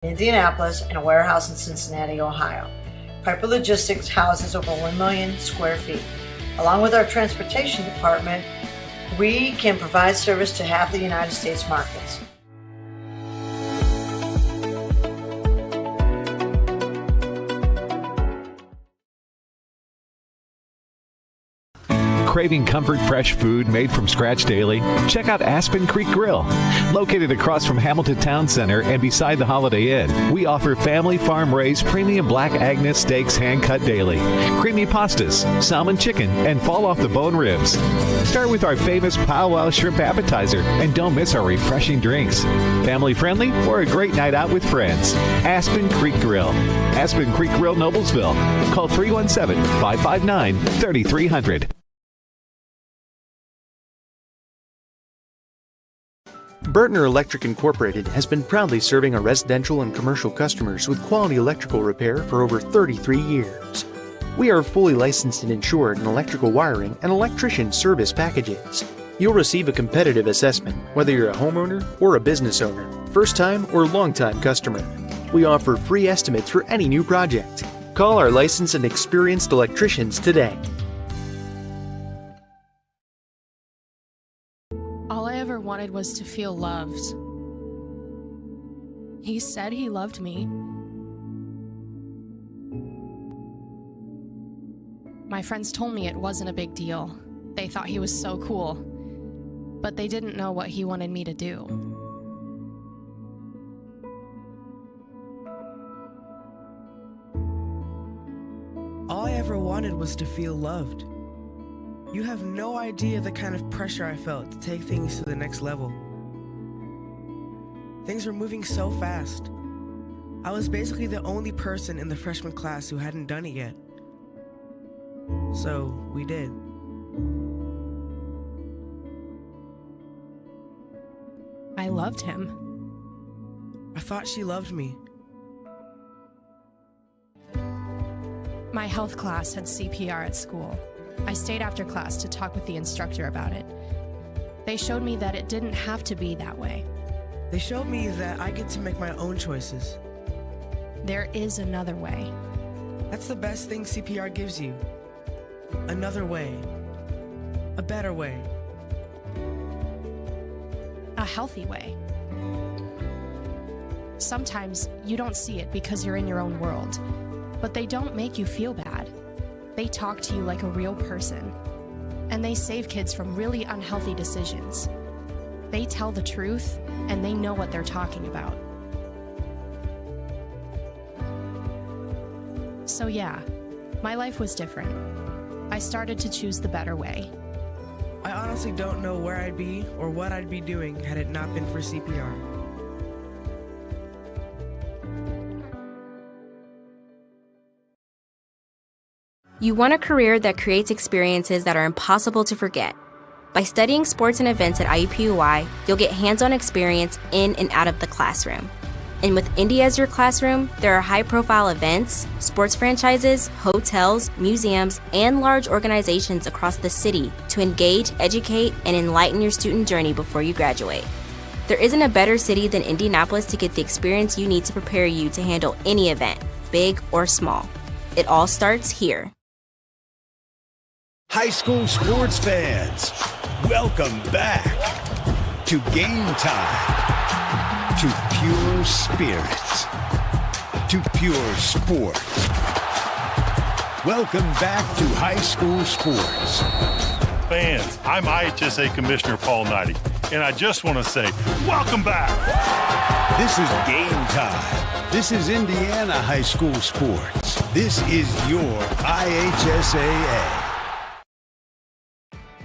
in Indianapolis and a warehouse in Cincinnati, Ohio. Piper Logistics houses over 1 million square feet. Along with our transportation department, we can provide service to half the United States markets. Craving comfort, fresh food made from scratch daily? Check out Aspen Creek Grill. Located across from Hamilton Town Center and beside the Holiday Inn, we offer family farm-raised premium Black Agnes steaks hand-cut daily, creamy pastas, salmon chicken, and fall-off-the-bone ribs. Start with our famous powwow shrimp appetizer, and don't miss our refreshing drinks. Family-friendly or a great night out with friends. Aspen Creek Grill. Aspen Creek Grill, Noblesville. Call 317-559-3300. Bertner Electric Incorporated has been proudly serving our residential and commercial customers with quality electrical repair for over 33 years. We are fully licensed and insured in electrical wiring and electrician service packages. You'll receive a competitive assessment whether you're a homeowner or a business owner, first-time or long-time customer. We offer free estimates for any new project. Call our licensed and experienced electricians today. All I ever wanted was to feel loved. He said he loved me. My friends told me it wasn't a big deal. They thought he was so cool, but they didn't know what he wanted me to do. All I ever wanted was to feel loved. You have no idea the kind of pressure I felt to take things to the next level. Things were moving so fast. I was basically the only person in the freshman class who hadn't done it yet. So we did. I loved him. I thought she loved me. My health class had CPR at school. I stayed after class to talk with the instructor about it. They showed me that it didn't have to be that way. They showed me that I get to make my own choices. There is another way. That's the best thing CPR gives you. Another way. A better way. A healthy way. Sometimes you don't see it because you're in your own world, but they don't make you feel bad. They talk to you like a real person, and they save kids from really unhealthy decisions. They tell the truth, and they know what they're talking about. So yeah, my life was different. I started to choose the better way. I honestly don't know where I'd be or what I'd be doing had it not been for CPR. You want a career that creates experiences that are impossible to forget. By studying sports and events at IUPUI, you'll get hands-on experience in and out of the classroom. And with Indy as your classroom, there are high-profile events, sports franchises, hotels, museums, and large organizations across the city to engage, educate, and enlighten your student journey before you graduate. There isn't a better city than Indianapolis to get the experience you need to prepare you to handle any event, big or small. It all starts here. High school sports fans, welcome back to Game Time, to pure spirits, to pure sports. Welcome back to high school sports. Fans, I'm IHSAA Commissioner Paul Knighty, and I just want to say, welcome back. This is Game Time. This is Indiana high school sports. This is your IHSAA.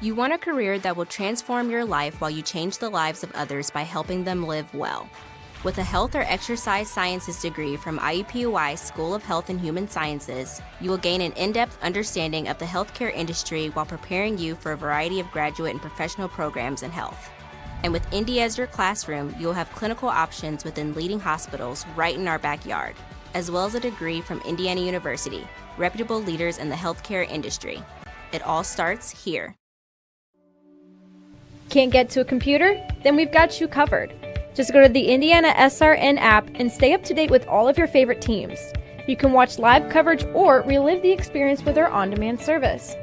You want a career that will transform your life while you change the lives of others by helping them live well. With a health or exercise sciences degree from IUPUI School of Health and Human Sciences, you will gain an in-depth understanding of the healthcare industry while preparing you for a variety of graduate and professional programs in health. And with Indy as your classroom, you'll have clinical options within leading hospitals right in our backyard, as well as a degree from Indiana University, reputable leaders in the healthcare industry. It all starts here. Can't get to a computer? Then we've got you covered. Just go to the IndianaSRN app and stay up to date with all of your favorite teams. You can watch live coverage or relive the experience with our on-demand service.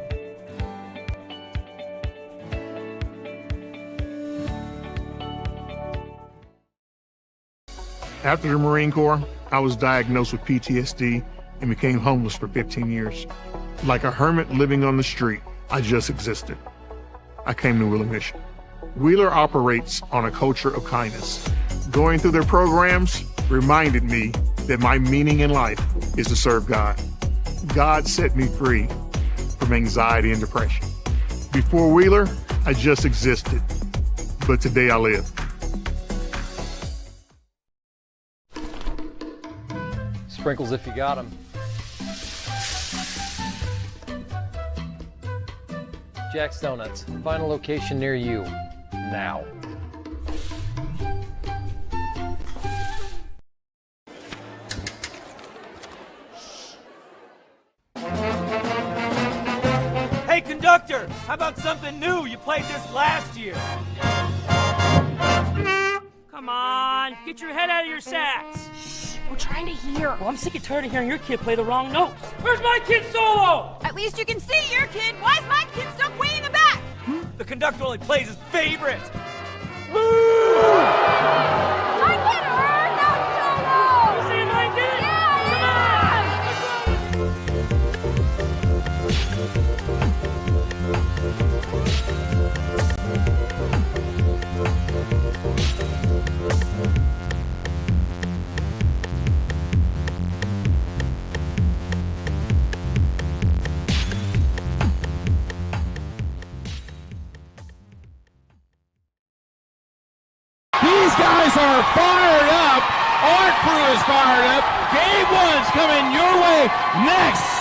After the Marine Corps, I was diagnosed with PTSD and became homeless for 15 years. Like a hermit living on the street, I just existed. I came to Wheeler Mission. Wheeler operates on a culture of kindness. Going through their programs reminded me that my meaning in life is to serve God. God set me free from anxiety and depression. Before Wheeler, I just existed, but today I live. Sprinkles if you got them. Jack's Donuts, find a location near you now. Hey conductor, how about something new? You played this last year. Come on, get your head out of your sacks. We're trying to hear. Well, I'm sick and tired of hearing your kid play the wrong notes. Where's my kid's solo? At least you can see your kid. Why is my kid stuck way in the back? The conductor only plays his favorites. My kid heard that solo! You see my kid? These guys are fired up. Our crew is fired up. Game one's coming your way next.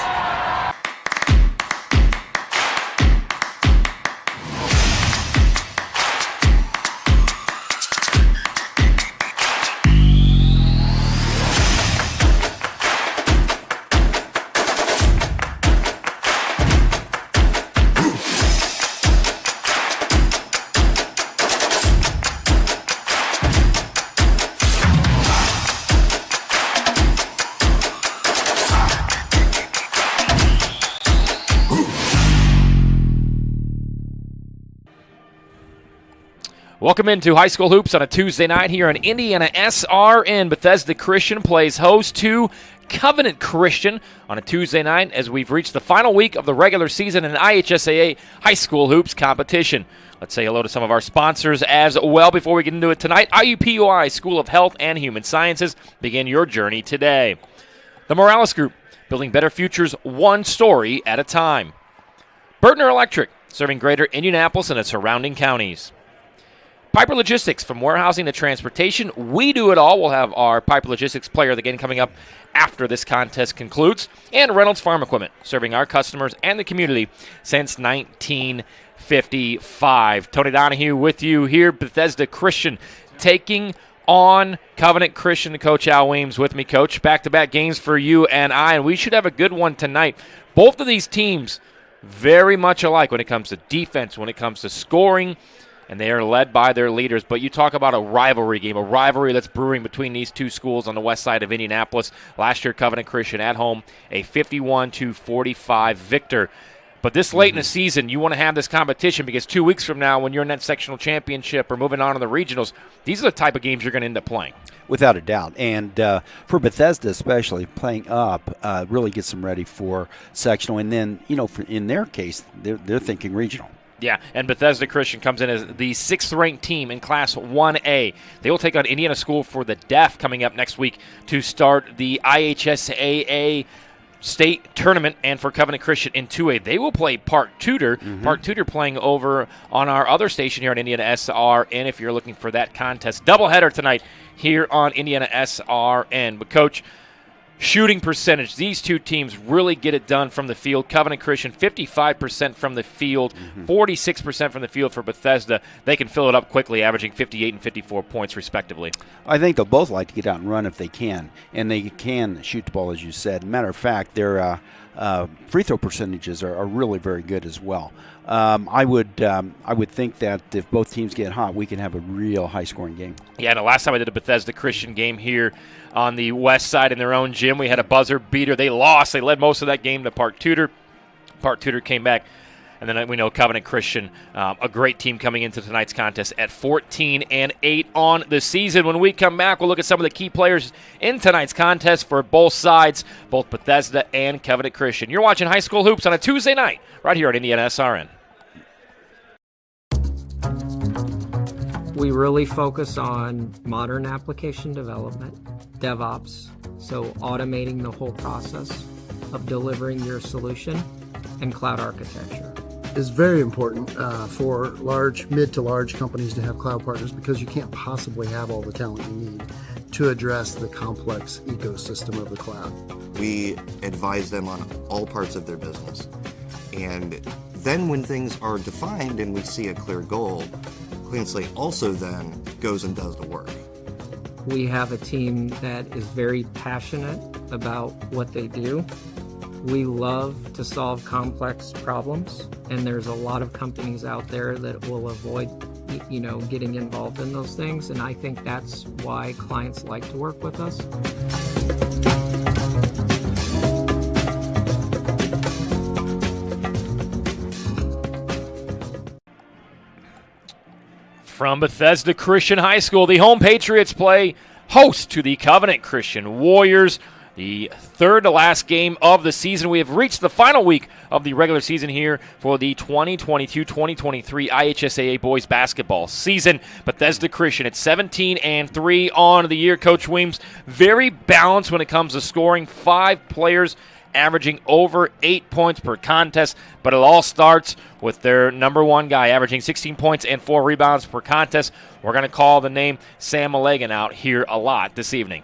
Welcome into High School Hoops on a Tuesday night here on IndianaSRN. Bethesda Christian plays host to Covenant Christian on a Tuesday night as we've reached the final week of the regular season in IHSAA High School Hoops competition. Let's say hello to some of our sponsors as well before we get into it tonight. IUPUI School of Health and Human Sciences, begin your journey today. The Morales Group, building better futures one story at a time. Bertner Electric, serving greater Indianapolis and its surrounding counties. Piper Logistics, from warehousing to transportation, we do it all. We'll have our Piper Logistics player of the game coming up after this contest concludes. And Reynolds Farm Equipment, serving our customers and the community since 1955. Tony Donahue with you here, Bethesda Christian, taking on Covenant Christian. Coach Al Weems with me. Coach, back-to-back games for you and I, and we should have a good one tonight. Both of these teams very much alike when it comes to defense, when it comes to scoring, and they are led by their leaders. But you talk about a rivalry game, a rivalry that's brewing between these two schools on the west side of Indianapolis. Last year, Covenant Christian at home, a 51-45 victor. But this late in the season, you want to have this competition because 2 weeks from now, when you're in that sectional championship or moving on to the regionals, these are the type of games you're going to end up playing. Without a doubt. And for Bethesda especially, playing up really gets them ready for sectional. And then, in their case, they're thinking regional. Yeah, and Bethesda Christian comes in as the 6th-ranked team in Class 1A. They will take on Indiana School for the Deaf coming up next week to start the IHSAA state tournament, and for Covenant Christian in 2A. They will play Park Tudor. Park Tudor playing over on our other station here on IndianaSRN if you're looking for that contest. Doubleheader tonight here on IndianaSRN. But, Coach, shooting percentage, these two teams really get it done from the field. Covenant Christian, 55% from the field, 46% from the field for Bethesda. They can fill it up quickly, averaging 58 and 54 points respectively. I think they'll both like to get out and run if they can, and they can shoot the ball, as you said. Matter of fact, they're free throw percentages are really very good as well. I would think that if both teams get hot, we can have a real high-scoring game. Yeah, and the last time I did a Bethesda Christian game here on the west side in their own gym, we had a buzzer beater. They lost. They led most of that game to Park Tudor. Park Tudor came back. And then we know Covenant Christian, a great team coming into tonight's contest at 14-8 on the season. When we come back, we'll look at some of the key players in tonight's contest for both sides, both Bethesda and Covenant Christian. You're watching High School Hoops on a Tuesday night right here at IndianaSRN. We really focus on modern application development, DevOps, so automating the whole process of delivering your solution, and cloud architecture. Is very important for mid to large companies to have cloud partners, because you can't possibly have all the talent you need to address the complex ecosystem of the cloud. We advise them on all parts of their business. And then when things are defined and we see a clear goal, Clean Slate also then goes and does the work. We have a team that is very passionate about what they do. We love to solve complex problems, and there's a lot of companies out there that will avoid, getting involved in those things, and I think that's why clients like to work with us. From Bethesda Christian High School, the home Patriots play host to the Covenant Christian Warriors. The third to last game of the season. We have reached the final week of the regular season here for the 2022-2023 IHSAA boys basketball season. Bethesda Christian at 17-3 on the year. Coach Weems, very balanced when it comes to scoring. 5 players averaging over 8 points per contest, but it all starts with their number one guy averaging 16 points and 4 rebounds per contest. We're going to call the name Sam Malegan out here a lot this evening.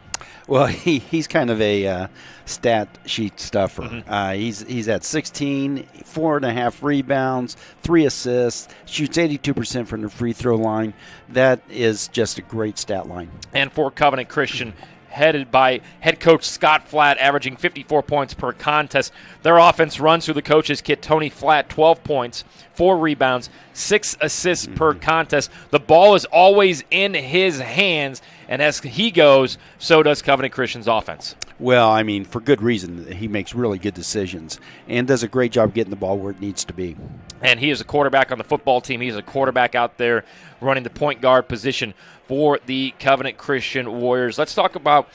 Well, he's kind of a stat sheet stuffer. Mm-hmm. He's at 16, 4.5 rebounds, 3 assists, shoots 82% from the free throw line. That is just a great stat line. And for Covenant Christian, headed by head coach Scott Flatt, averaging 54 points per contest. Their offense runs through the coach's kit. Tony Flatt, 12 points, 4 rebounds, 6 assists per contest. The ball is always in his hands, and as he goes, so does Covenant Christian's offense. Well, I mean, for good reason. He makes really good decisions and does a great job getting the ball where it needs to be. And he is a quarterback on the football team. He's a quarterback out there running the point guard position for the Covenant Christian Warriors. Let's talk about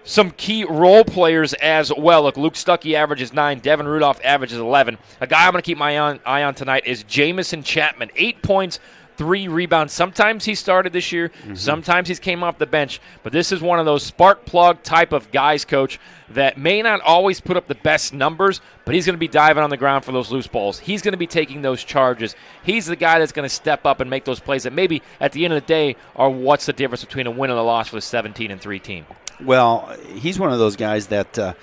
some key role players as well. Look, Luke Stuckey averages 9. Devin Rudolph averages 11. A guy I'm going to keep my eye on tonight is Jamison Chapman. 8 points, 3 rebounds. Sometimes he started this year. Mm-hmm. Sometimes he's came off the bench. But this is one of those spark plug type of guys, Coach, that may not always put up the best numbers, but he's going to be diving on the ground for those loose balls. He's going to be taking those charges. He's the guy that's going to step up and make those plays that maybe at the end of the day are what's the difference between a win and a loss for the 17-3 team. Well, he's one of those guys that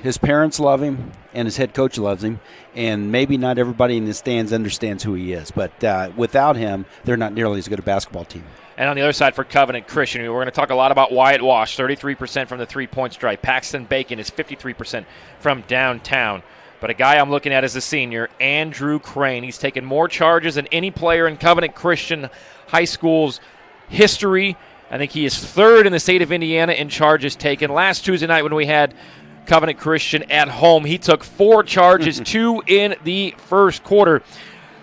his parents love him and his head coach loves him, and maybe not everybody in the stands understands who he is, but without him, they're not nearly as good a basketball team. And on the other side for Covenant Christian, we're going to talk a lot about Wyatt Wash, 33% from the three-point stripe. Paxton Bacon is 53% from downtown. But a guy I'm looking at is a senior, Andrew Crane. He's taken more charges than any player in Covenant Christian High School's history. I think he is third in the state of Indiana in charges taken. Last Tuesday night when we had Covenant Christian at home, he took 4 charges, 2 in the first quarter.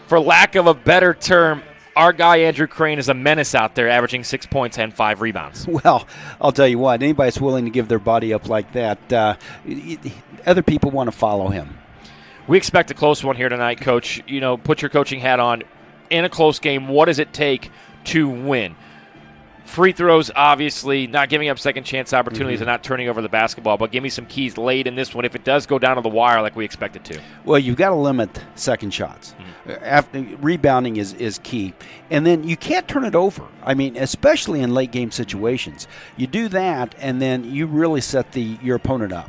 For lack of a better term, our guy Andrew Crane is a menace out there, averaging 6 points and 5 rebounds. Well, I'll tell you what, anybody that's willing to give their body up like that, other people want to follow him. We expect a close one here tonight, Coach. You know, put your coaching hat on. In a close game, what does it take to win? Free throws, obviously, not giving up second chance opportunities and not turning over the basketball, but give me some keys late in this one if it does go down to the wire like we expect it to. Well, you've got to limit second shots. After, rebounding is key. And then you can't turn it over. I mean, especially in late game situations. You do that, and then you really set your opponent up.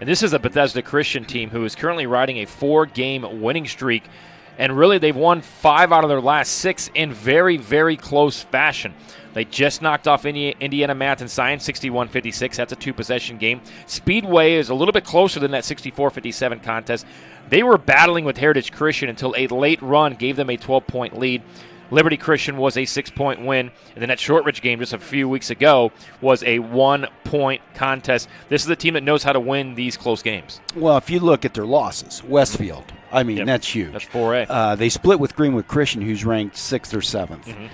And this is a Bethesda Christian team who is currently riding a 4-game winning streak. And really, they've won 5 out of their last 6 in very, very close fashion. They just knocked off Indiana Math and Science 61-56. That's a 2-possession game. Speedway is a little bit closer than that 64-57 contest. They were battling with Heritage Christian until a late run gave them a 12-point lead. Liberty Christian was a 6-point win. And then that Shortridge game just a few weeks ago was a 1-point contest. This is a team that knows how to win these close games. Well, if you look at their losses, Westfield, I mean, that's huge. That's 4A. They split with Greenwood Christian, who's ranked 6th or 7th.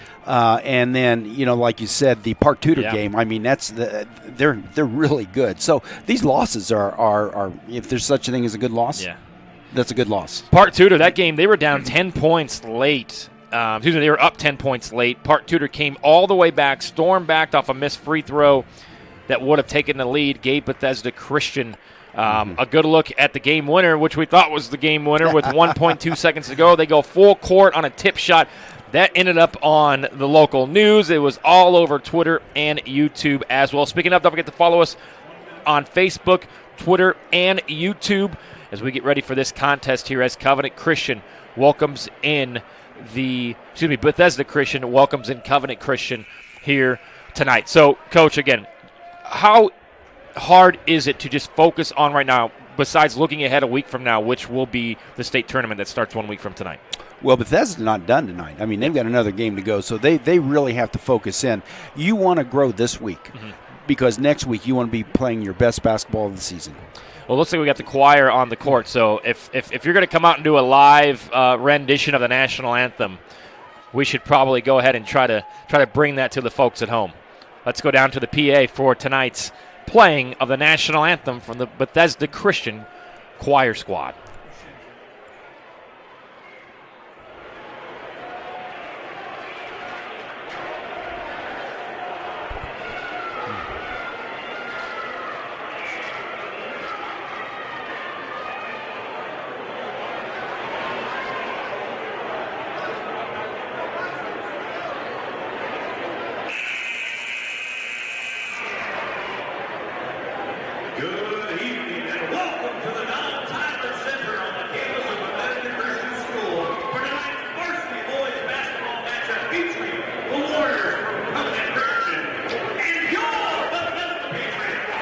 And then, like you said, the Park Tudor game, I mean, they're really good. So these losses are if there's such a thing as a good loss, that's a good loss. Park Tudor, that game, they were down 10 points late. They were up 10 points late. Park Tudor came all the way back, stormed back off a missed free throw that would have taken the lead, gave Bethesda Christian a good look at the game winner, which we thought was the game winner with 1.2 seconds to go. They go full court on a tip shot. That ended up on the local news. It was all over Twitter and YouTube as well. Speaking of, don't forget to follow us on Facebook, Twitter, and YouTube as we get ready for this contest here as Covenant Christian welcomes in Bethesda Christian welcomes in Covenant Christian here tonight. So, Coach, again, how hard is it to just focus on right now, besides looking ahead a week from now, which will be the state tournament that starts 1 week from tonight? Well, Bethesda's not done tonight. I mean, they've got another game to go, so they really have to focus in. You want to grow this week because next week you want to be playing your best basketball of the season. Well, looks like we got the choir on the court, so if you're going to come out and do a live rendition of the national anthem, we should probably go ahead and try to bring that to the folks at home. Let's go down to the PA for tonight's playing of the national anthem from the Bethesda Christian Choir Squad. Good evening and welcome to the Don-Tyler Center on the campus of Bethesda Christian School for tonight's varsity boys basketball matchup featuring the Warriors from Covenant Christian and your Bethesda Patriots.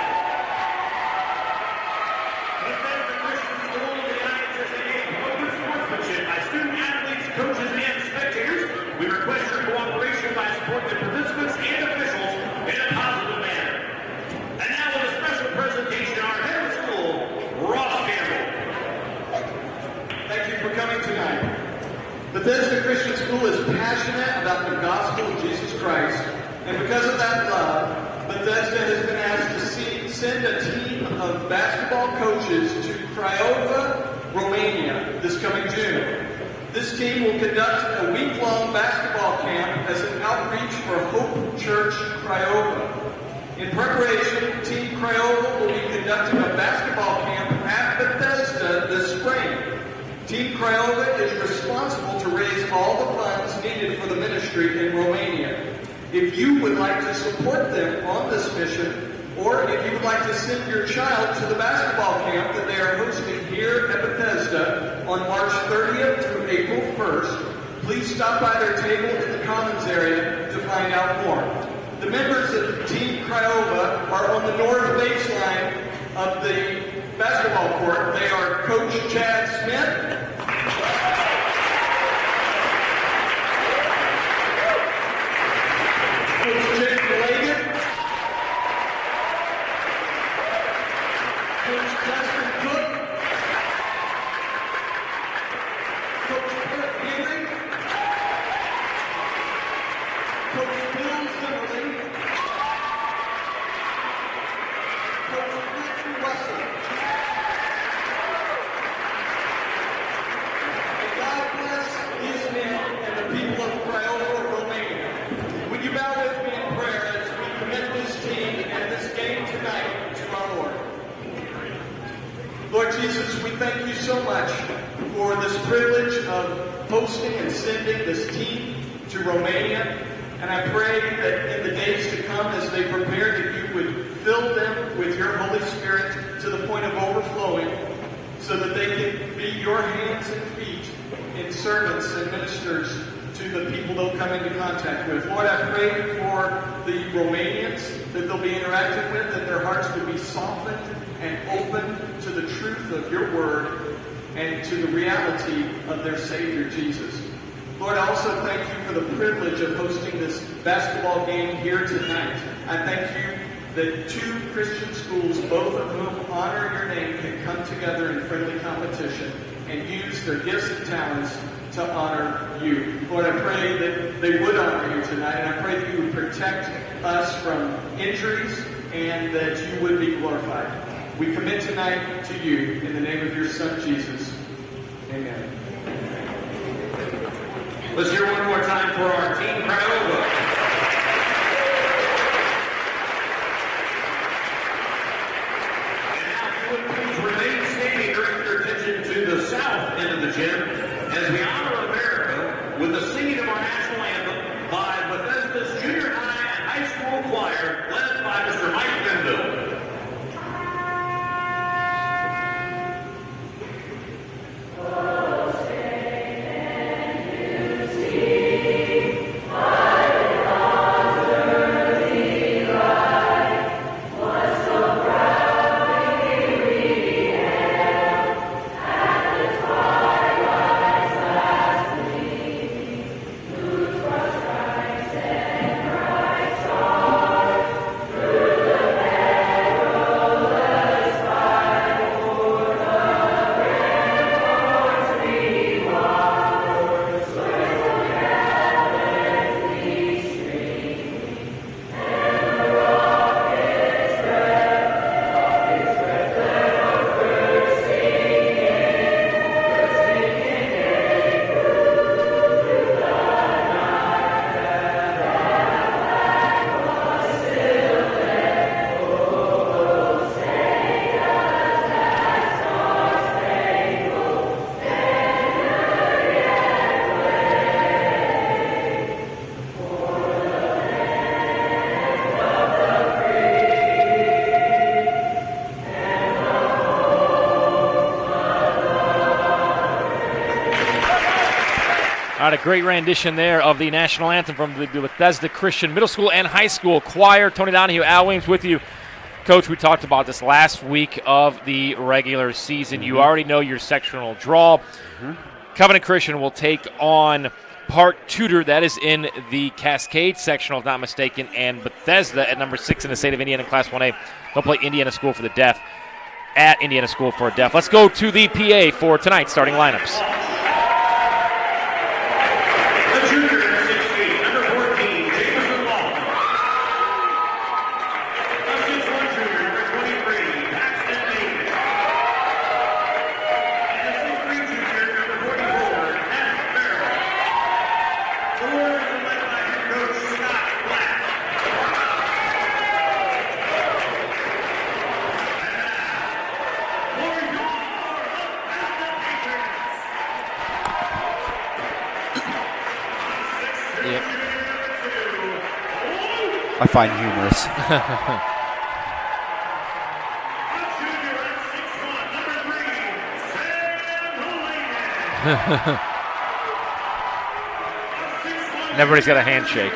Bethesda Christian School and the IHSAA promotes sportsmanship by student athletes, coaches, and spectators. We request your cooperation by supporting the participants and officials in a positive manner. And now with a special presentation, our head of school, Ross Campbell. Thank you for coming tonight. Bethesda Christian School is passionate about the gospel of Jesus Christ, and because of that love, Bethesda has been asked to send a team of basketball coaches to Craiova, Romania this coming June. This team will conduct a week-long basketball camp as an outreach for Hope Church Craiova. In preparation, Team Craiova will be conducting a basketball camp at Bethesda this spring. Team Craiova is responsible to raise all the funds needed for the ministry in Romania. If you would like to support them on this mission, or if you would like to send your child to the basketball camp that they are hosting here at Bethesda on March 30th through April 1st, please stop by their table in the Commons area to find out more. The members of Team Craiova are on the north baseline of the basketball court. They are Coach Chad Smith, Coach Jake Lagan, Coach Justin Cook, Coach Kurt Healy, Coach Bill Zimmerman, Coach Matthew Russell. May God bless these men and the people of Craiova, Romania. Would you bow with me in prayer as we commit this team and this game tonight to our Lord? Lord Jesus, we thank you so much for this privilege of hosting and sending this team to Romania. And I pray that in the days to come, as they prepare, that you would fill them with your Holy Spirit to the point of overflowing, so that they can be your hands and feet in servants and ministers to the people they'll come into contact with. Lord, I pray for the Romanians that they'll be interacting with, that their hearts would be softened and open to the truth of your word and to the reality of their Savior, Jesus. Lord, I also thank you for the privilege of hosting this basketball game here tonight. I thank you that two Christian schools, both of whom honor your name, can come together in friendly competition and use their gifts and talents to honor you. Lord, I pray that they would honor you tonight, and I pray that you would protect us from injuries and that you would be glorified. We commit tonight to you in the name of your Son, Jesus. Amen. Let's hear one more time for our team Crayola. Remain standing, direct your attention to the south end of the gym as we honor America with the singing of our national anthem by Bethesda's junior high and high school choir, led by Mr. Mike Benville. All right, a great rendition there of the national anthem from the Bethesda Christian Middle School and High School Choir. Tony Donahue, Al Williams with you. Coach, we talked about this last week of the regular season. You already know your sectional draw. Covenant Christian will take on Park Tudor. That is in the Cascade sectional, if not mistaken, and Bethesda at number 6 in the state of Indiana in Class 1A. They'll play Indiana School for the Deaf at Indiana School for the Deaf. Let's go to the PA for tonight's starting lineups. I find humorous. And everybody's got a handshake.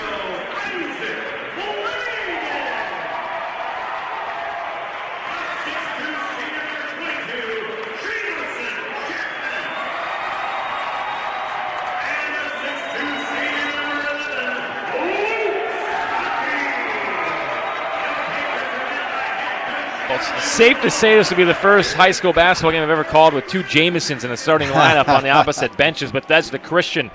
Safe to say this will be the first high school basketball game I've ever called with two Jamesons in the starting lineup on the opposite benches. Bethesda Christian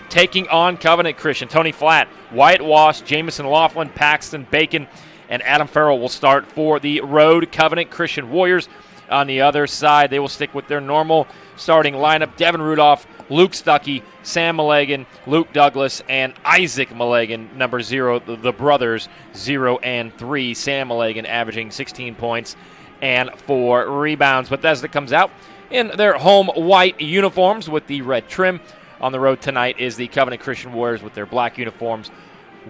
taking on Covenant Christian. Tony Flatt, Wyatt Wash, Jameson Laughlin, Paxton Bacon, and Adam Farrell will start for the road Covenant Christian Warriors. On the other side, they will stick with their normal starting lineup. Devin Rudolph, Luke Stuckey, Sam Mulligan, Luke Douglas, and Isaac Mulligan, number 0, the brothers, 0 and 3. Sam Mulligan averaging 16 points and 4 rebounds. Bethesda comes out in their home white uniforms with the red trim. On the road tonight is the Covenant Christian Warriors with their black uniforms,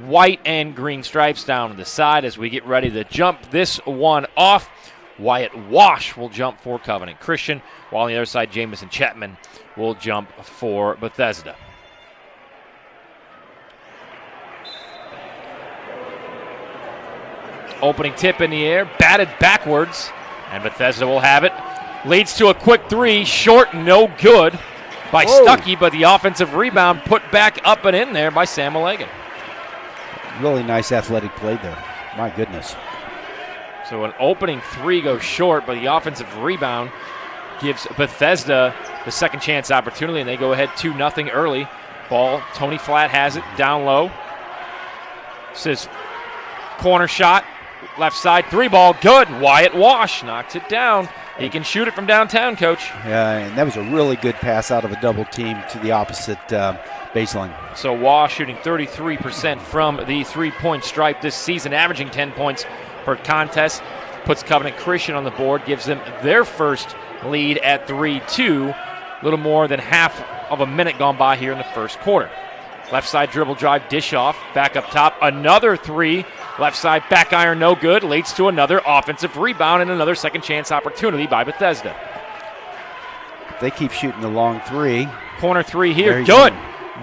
white and green stripes down the side as we get ready to jump this one off Wyatt Wash will jump for Covenant Christian, while on the other side, Jamison Chapman will jump for Bethesda. Opening tip in the air, batted backwards, and Bethesda will have it. Leads to a quick three, short, no good by Stuckey, but the offensive rebound put back up and in there by Sam Mulligan. Really nice athletic play there. My goodness. So an opening three goes short, but the offensive rebound gives Bethesda the second chance opportunity, and they go ahead 2-0 early. Ball, Tony Flatt has it, down low. Says corner shot, left side, three ball, good. Wyatt Wash knocks it down. He can shoot it from downtown, Coach. Yeah, and that was a really good pass out of a double team to the opposite baseline. So Wash shooting 33% from the three-point stripe this season, averaging 10 points per contest. Puts Covenant Christian on the board, gives them their first lead at 3-2. A little more than half of a minute gone by here in the first quarter. Left side dribble drive, dish off, back up top, another three. Left side back iron, no good. Leads to another offensive rebound and another second chance opportunity by Bethesda. They keep shooting the long three. Corner three here, good.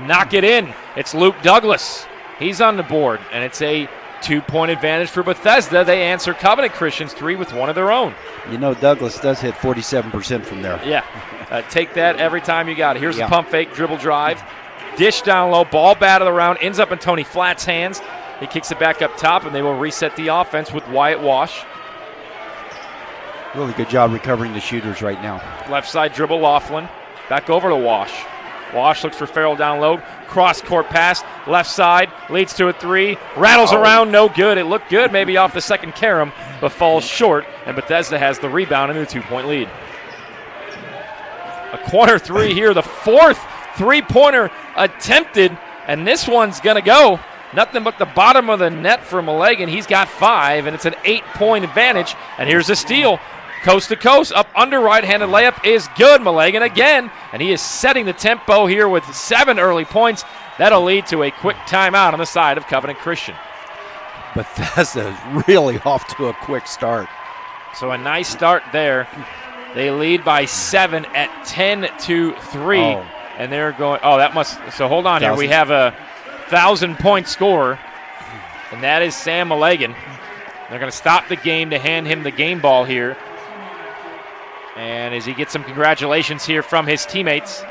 Knock it in. It's Luke Douglas. He's on the board, and it's a 2-point advantage for Bethesda. They answer Covenant Christian's three with one of their own. You know, Douglas does hit 47% from there. Yeah, take that every time you got it. Here's the pump fake, dribble drive. Dish down low, ball batted around, ends up in Tony Flatt's hands. He kicks it back up top, and they will reset the offense with Wyatt Wash. Really good job recovering the shooters right now. Left side dribble, Laughlin. Back over to Wash. Wash looks for Farrell down low. Cross-court pass, left side, leads to a three. Rattles around, no good. It looked good maybe off the second carom, but falls short, and Bethesda has the rebound and a 2-point lead. A corner three here, the fourth three-pointer attempted, and this one's going to go. Nothing but the bottom of the net for Mulligan. He's got 5, and it's an 8-point advantage. And here's a steal. Coast to coast, up under right-handed layup is good. Mulligan again, and he is setting the tempo here with 7 early points. That'll lead to a quick timeout on the side of Covenant Christian. Bethesda is really off to a quick start. So a nice start there. They lead by 7 at 10-3. And they're going, so hold on here. We have a 1,000-point scorer, and that is Sam Mulligan. They're going to stop the game to hand him the game ball here. And as he gets some congratulations here from his teammates.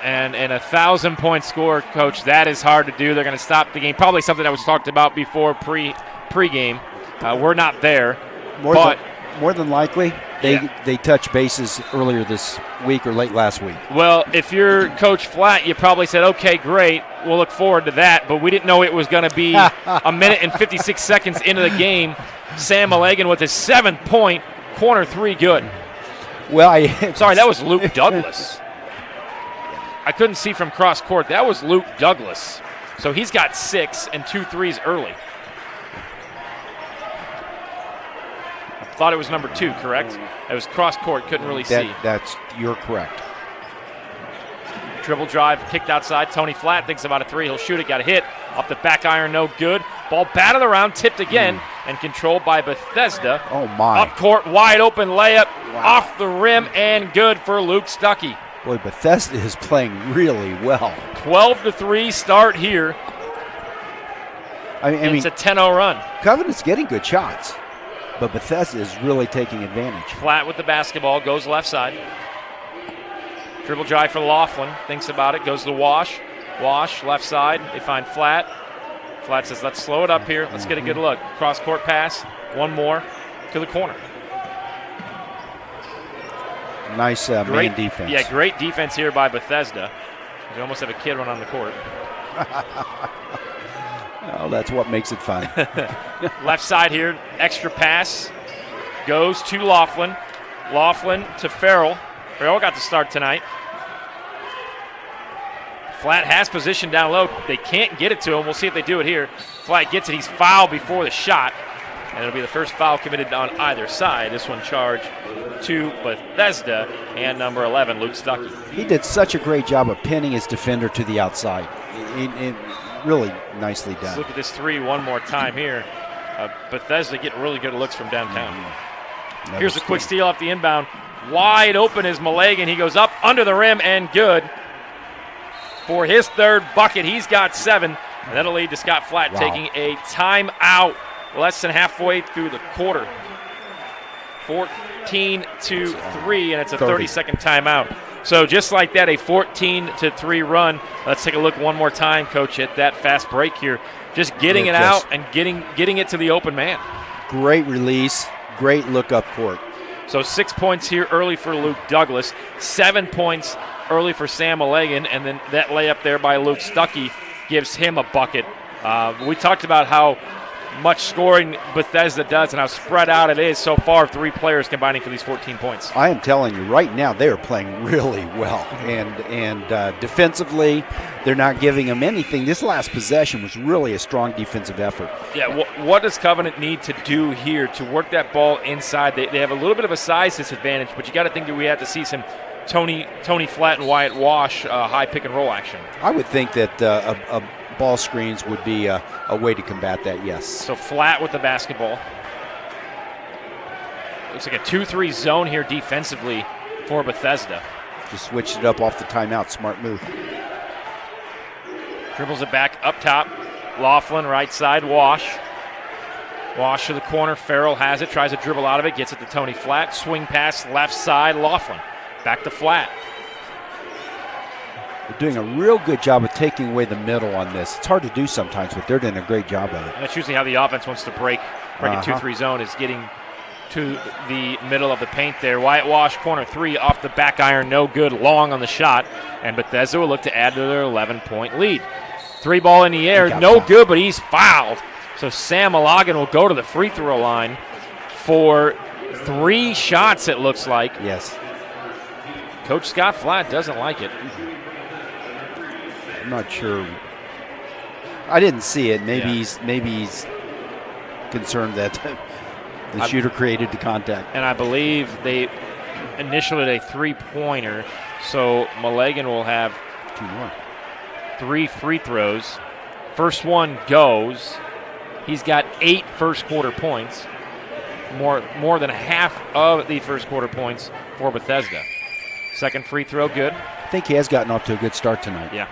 And a 1,000-point score, Coach, that is hard to do. They're going to stop the game. Probably something that was talked about before pre-game. We're not there. More than likely, they touched bases earlier this week or late last week. Well, if you're Coach Flatt, you probably said, okay, great, we'll look forward to that, but we didn't know it was going to be a minute and 56 seconds into the game. Sam Mulligan with his 7th point, corner three, good. Well, sorry, that was Luke Douglas. I couldn't see from cross court. That was Luke Douglas. So he's got 6 and 2 threes early. Thought it was number 2, correct? It was cross court, couldn't really see. You're correct. Dribble drive, kicked outside. Tony Flatt thinks about a 3. He'll shoot it, got a hit. Off the back iron, no good. Ball batted around, tipped again, and controlled by Bethesda. Oh, my. Up court, wide open layup, off the rim, and good for Luke Stuckey. Boy, Bethesda is playing really well. 12-3 start here. It's a 10-0 run. Covenant's getting good shots, but Bethesda is really taking advantage. Flat with the basketball, goes left side. Dribble drive for Laughlin, thinks about it, goes to Wash. Wash, left side, they find Flat. Flat says, let's slow it up here, let's get a good look. Cross-court pass, one more to the corner. Nice man defense. Yeah, great defense here by Bethesda. You almost have a kid run on the court. Oh, that's what makes it fun. Left side here, extra pass. Goes to Laughlin. Laughlin to Farrell. Farrell got the start tonight. Flat has position down low. They can't get it to him. We'll see if they do it here. Flat gets it. He's fouled before the shot. And it'll be the first foul committed on either side. This one charged to Bethesda and number 11, Luke Stuckey. He did such a great job of pinning his defender to the outside. It really nicely done. Let's look at this 3 one more time here. Bethesda getting really good looks from downtown. Mm-hmm. Here's a quick steal off the inbound. Wide open is Malagan. He goes up under the rim and good for his third bucket. He's got 7, and that'll lead to Scott Flatt taking a timeout less than halfway through the quarter. 14-3, and it's a 30-second timeout. So just like that, a 14-3 run. Let's take a look one more time, Coach, at that fast break here. Just getting it out and getting it to the open man. Great release, great look up court. So 6 points here early for Luke Douglas, 7 points early for Sam Malagan, and then that layup there by Luke Stuckey gives him a bucket. We talked about how much scoring Bethesda does and how spread out it is so far, 3 players combining for these 14 points. I am telling you, right now they are playing really well. And defensively, they're not giving them anything. This last possession was really a strong defensive effort. Yeah, what does Covenant need to do here to work that ball inside? They have a little bit of a size disadvantage, but you got to think that we have to see some Tony Flatt and Wyatt Wash high pick and roll action. I would think that a ball screens would be a way to combat that, yes. So Flatt with the basketball. Looks like a 2-3 zone here defensively for Bethesda. Just switched it up off the timeout. Smart move. Dribbles it back up top. Laughlin, right side, Wash. Wash to the corner. Farrell has it, tries to dribble out of it, gets it to Tony Flatt. Swing pass, left side, Laughlin. Back to Flatt. They're doing a real good job of taking away the middle on this. It's hard to do sometimes, but they're doing a great job of it. And that's usually how the offense wants to break a 2-3 zone, is getting to the middle of the paint there. Wyatt Wash, corner 3 off the back iron, no good, long on the shot. And Bethesda will look to add to their 11-point lead. 3 ball in the air, no good, but he's fouled. So Sam Malagan will go to the free throw line for 3 shots, it looks like. Yes. Coach Scott Flatt doesn't like it. I'm not sure. I didn't see it. Maybe he's concerned that the shooter created the contact. And I believe they initially had a 3-pointer, so Malagan will have 2 more. 3 free throws. First one goes. He's got 8 first quarter points, more than half of the first quarter points for Bethesda. Second free throw, good. I think he has gotten off to a good start tonight. Yeah.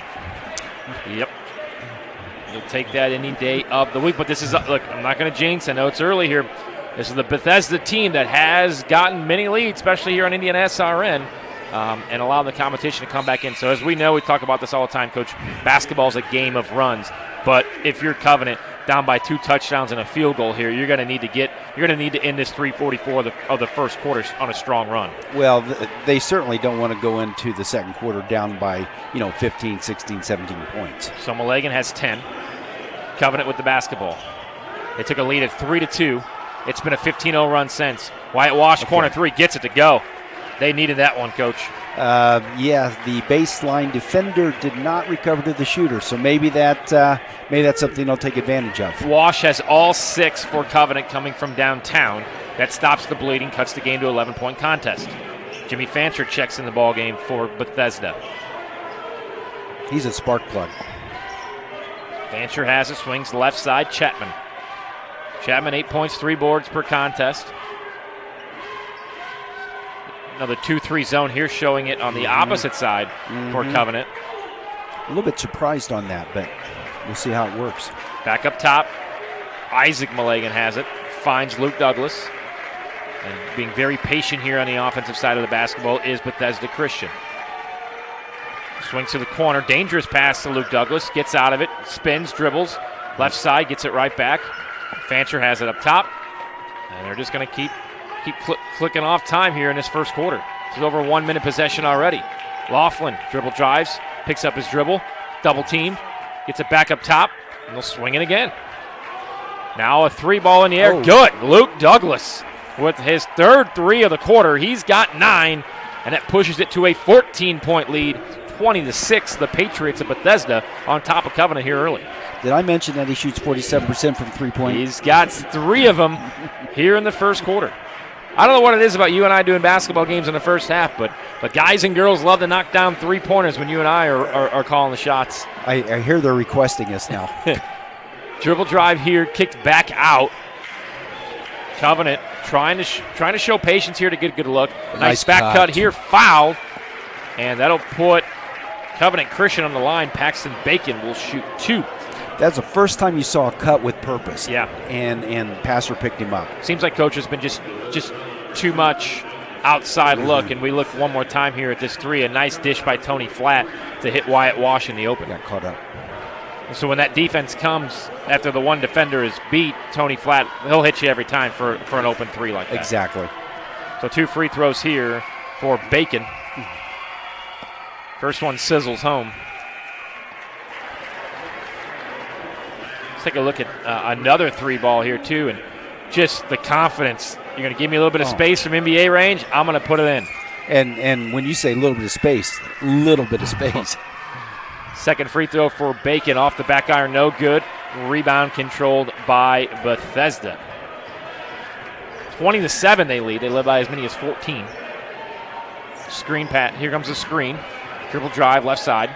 Yep. You'll take that any day of the week. But this is, look, I'm not going to jinx. I know it's early here. This is the Bethesda team that has gotten many leads, especially here on IndianaSRN, and allowed the competition to come back in. So as we know, we talk about this all the time, Coach, basketball is a game of runs. But if you're Covenant down by 2 touchdowns and a field goal here, you're going to need to end this 3:44 of the first quarter on a strong run. Well, they certainly don't want to go into the second quarter down by 15, 16, 17 points. So Malagan has 10. Covenant with the basketball. They took a lead at 3-2. It's been a 15-0 run since. Wyatt Wash, corner 3, gets it to go. They needed that one, Coach. Yeah, the baseline defender did not recover to the shooter, so maybe that's something they'll take advantage of. Wash has all 6 for Covenant coming from downtown. That stops the bleeding, cuts the game to 11-point contest. Jimmy Fancher checks in the ball game for Bethesda. He's a spark plug. Fancher has it, swings left side, Chapman. Chapman 8 points, 3 boards per contest. Another 2-3 zone here, showing it on the opposite side for Covenant. A little bit surprised on that, but we'll see how it works. Back up top, Isaac Malagan has it, finds Luke Douglas. And being very patient here on the offensive side of the basketball is Bethesda Christian. Swings to the corner, dangerous pass to Luke Douglas, gets out of it, spins, dribbles, left side, gets it right back. Fancher has it up top, and they're just going to keep clicking off time here in this first quarter. This is over a 1-minute possession already. Laughlin dribble drives, picks up his dribble, double teamed, gets it back up top, and they'll swing it again. Now a 3 ball in the air, good. Luke Douglas with his third 3 of the quarter. He's got 9, and that pushes it to a 14-point lead, 20-6. The Patriots of Bethesda on top of Covenant here early. Did I mention that he shoots 47% from 3-point? He's got 3 of them here in the first quarter. I don't know what it is about you and I doing basketball games in the first half, but guys and girls love to knock down 3-pointers when you and I are calling the shots. I hear they're requesting us now. Dribble drive here, kicked back out. Covenant trying to show patience here to get a good look. Nice back cut here, fouled, and that'll put Covenant Christian on the line. Paxton Bacon will shoot 2. That's the first time you saw a cut with purpose. Yeah. And passer picked him up. Seems like coach has been just too much outside look, and we look one more time here at this 3. A nice dish by Tony Flatt to hit Wyatt Wash in the open. Got caught up. So when that defense comes after the one defender is beat, Tony Flatt, he'll hit you every time for an open 3 like that. Exactly. So 2 free throws here for Bacon. First one sizzles home. Let's take a look at another 3 ball here too, and just the confidence. You're going to give me a little bit of space from NBA range, I'm going to put it in. And when you say a little bit of space, Second free throw for Bacon off the back iron, no good. Rebound controlled by Bethesda. 20-7 they lead. They led by as many as 14. Screen pat. Here comes the screen. Dribble drive left side.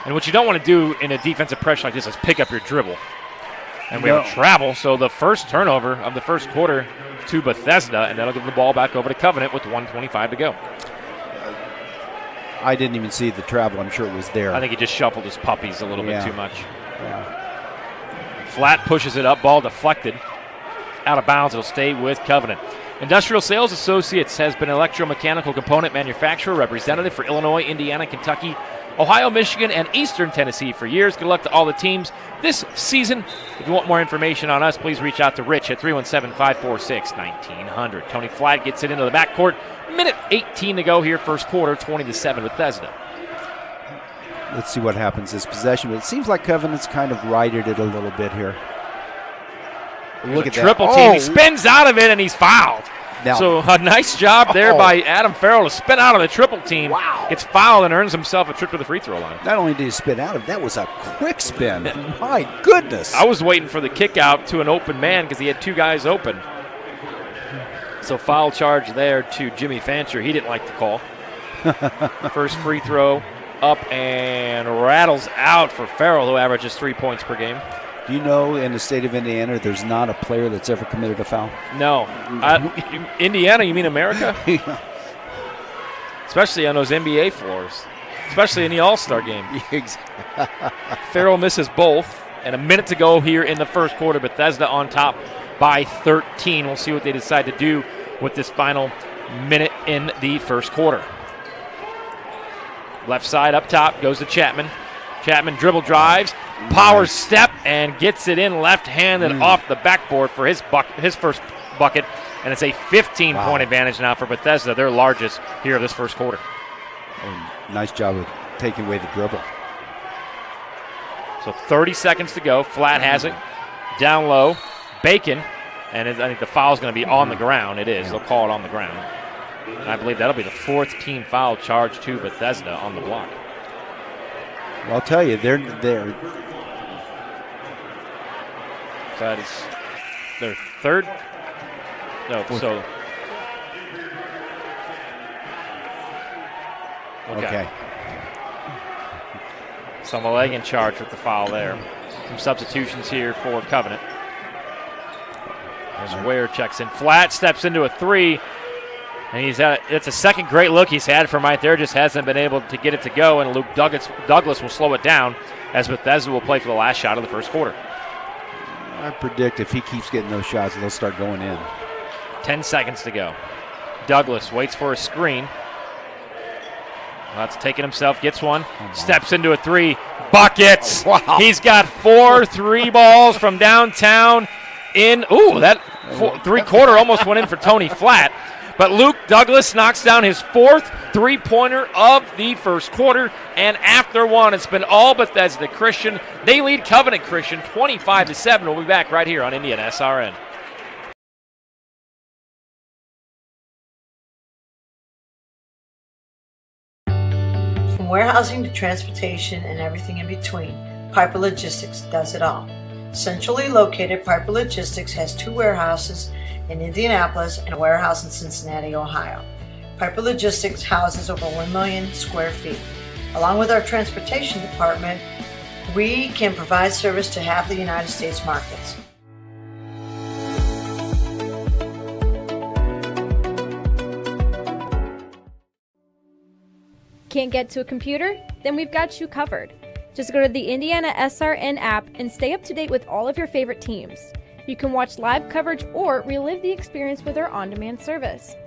And what you don't want to do in a defensive pressure like this is pick up your dribble. And we have a travel, so the first turnover of the first quarter to Bethesda, and that'll give the ball back over to Covenant with 1:25 to go. I didn't even see the travel. I'm sure it was there. I think he just shuffled his puppies a little bit too much. Yeah. Flat pushes it up, ball deflected. Out of bounds, it'll stay with Covenant. Industrial Sales Associates has been an electromechanical component manufacturer representative for Illinois, Indiana, Kentucky, Ohio, Michigan, and Eastern Tennessee for years. Good luck to all the teams this season. If you want more information on us, please reach out to Rich at 317-546-1900. Tony Flatt gets it into the backcourt. Minute 18 to go here, first quarter, 20-7 Bethesda. Let's see what happens this possession. But it seems like Covenant's kind of righted it a little bit here. Look at that. Triple team. He spins out of it, and he's fouled. Now, so a nice job there by Adam Farrell to spin out of the triple team. Wow. Gets fouled and earns himself a trip to the free throw line. Not only did he spin out of it, that was a quick spin. My goodness. I was waiting for the kick out to an open man because he had 2 guys open. So foul charge there to Jimmy Fancher. He didn't like the call. First free throw up and rattles out for Farrell, who averages 3 points per game. Do you know in the state of Indiana there's not a player that's ever committed a foul? No. Indiana, you mean America? Especially on those NBA floors. Especially in the All-Star game. Farrell misses both. And a minute to go here in the first quarter. Bethesda on top by 13. We'll see what they decide to do with this final minute in the first quarter. Left side up top goes to Chapman. Chapman dribble drives, power step, and gets it in left-handed off the backboard for his first bucket. And it's a 15-point advantage now for Bethesda, their largest here of this first quarter. Nice job of taking away the dribble. So 30 seconds to go. Flat has it. Down low. Bacon. And I think the foul is going to be on the ground. It is. They'll call it on the ground. And I believe that'll be the 4th team foul charged to Bethesda on the block. Well, I'll tell you, they're that is their 3rd. No, so. Okay. So Mulligan charged with the foul there. Some substitutions here for Covenant. As Ware checks in. Flat steps into a 3. And it's a second great look he's had from right there. Just hasn't been able to get it to go. And Luke Douglas will slow it down as Bethesda will play for the last shot of the first quarter. I predict if he keeps getting those shots, they'll start going in. 10 seconds to go. Douglas waits for a screen. That's taking himself, gets one, steps into a 3, buckets. Oh, wow. He's got 4 3 balls from downtown in. Ooh, that 3-quarter almost went in for Tony Flatt. But Luke Douglas knocks down his 4th 3-pointer of the first quarter. And after one, it's been all Bethesda Christian. They lead Covenant Christian 25-7. We'll be back right here on IndianaSRN. From warehousing to transportation and everything in between, Piper Logistics does it all. Centrally located, Piper Logistics has 2 warehouses in Indianapolis and a warehouse in Cincinnati, Ohio. Piper Logistics houses over 1 million square feet. Along with our transportation department, we can provide service to half the United States markets. Can't get to a computer? Then we've got you covered. Just go to the IndianaSRN app and stay up to date with all of your favorite teams. You can watch live coverage or relive the experience with our on-demand service.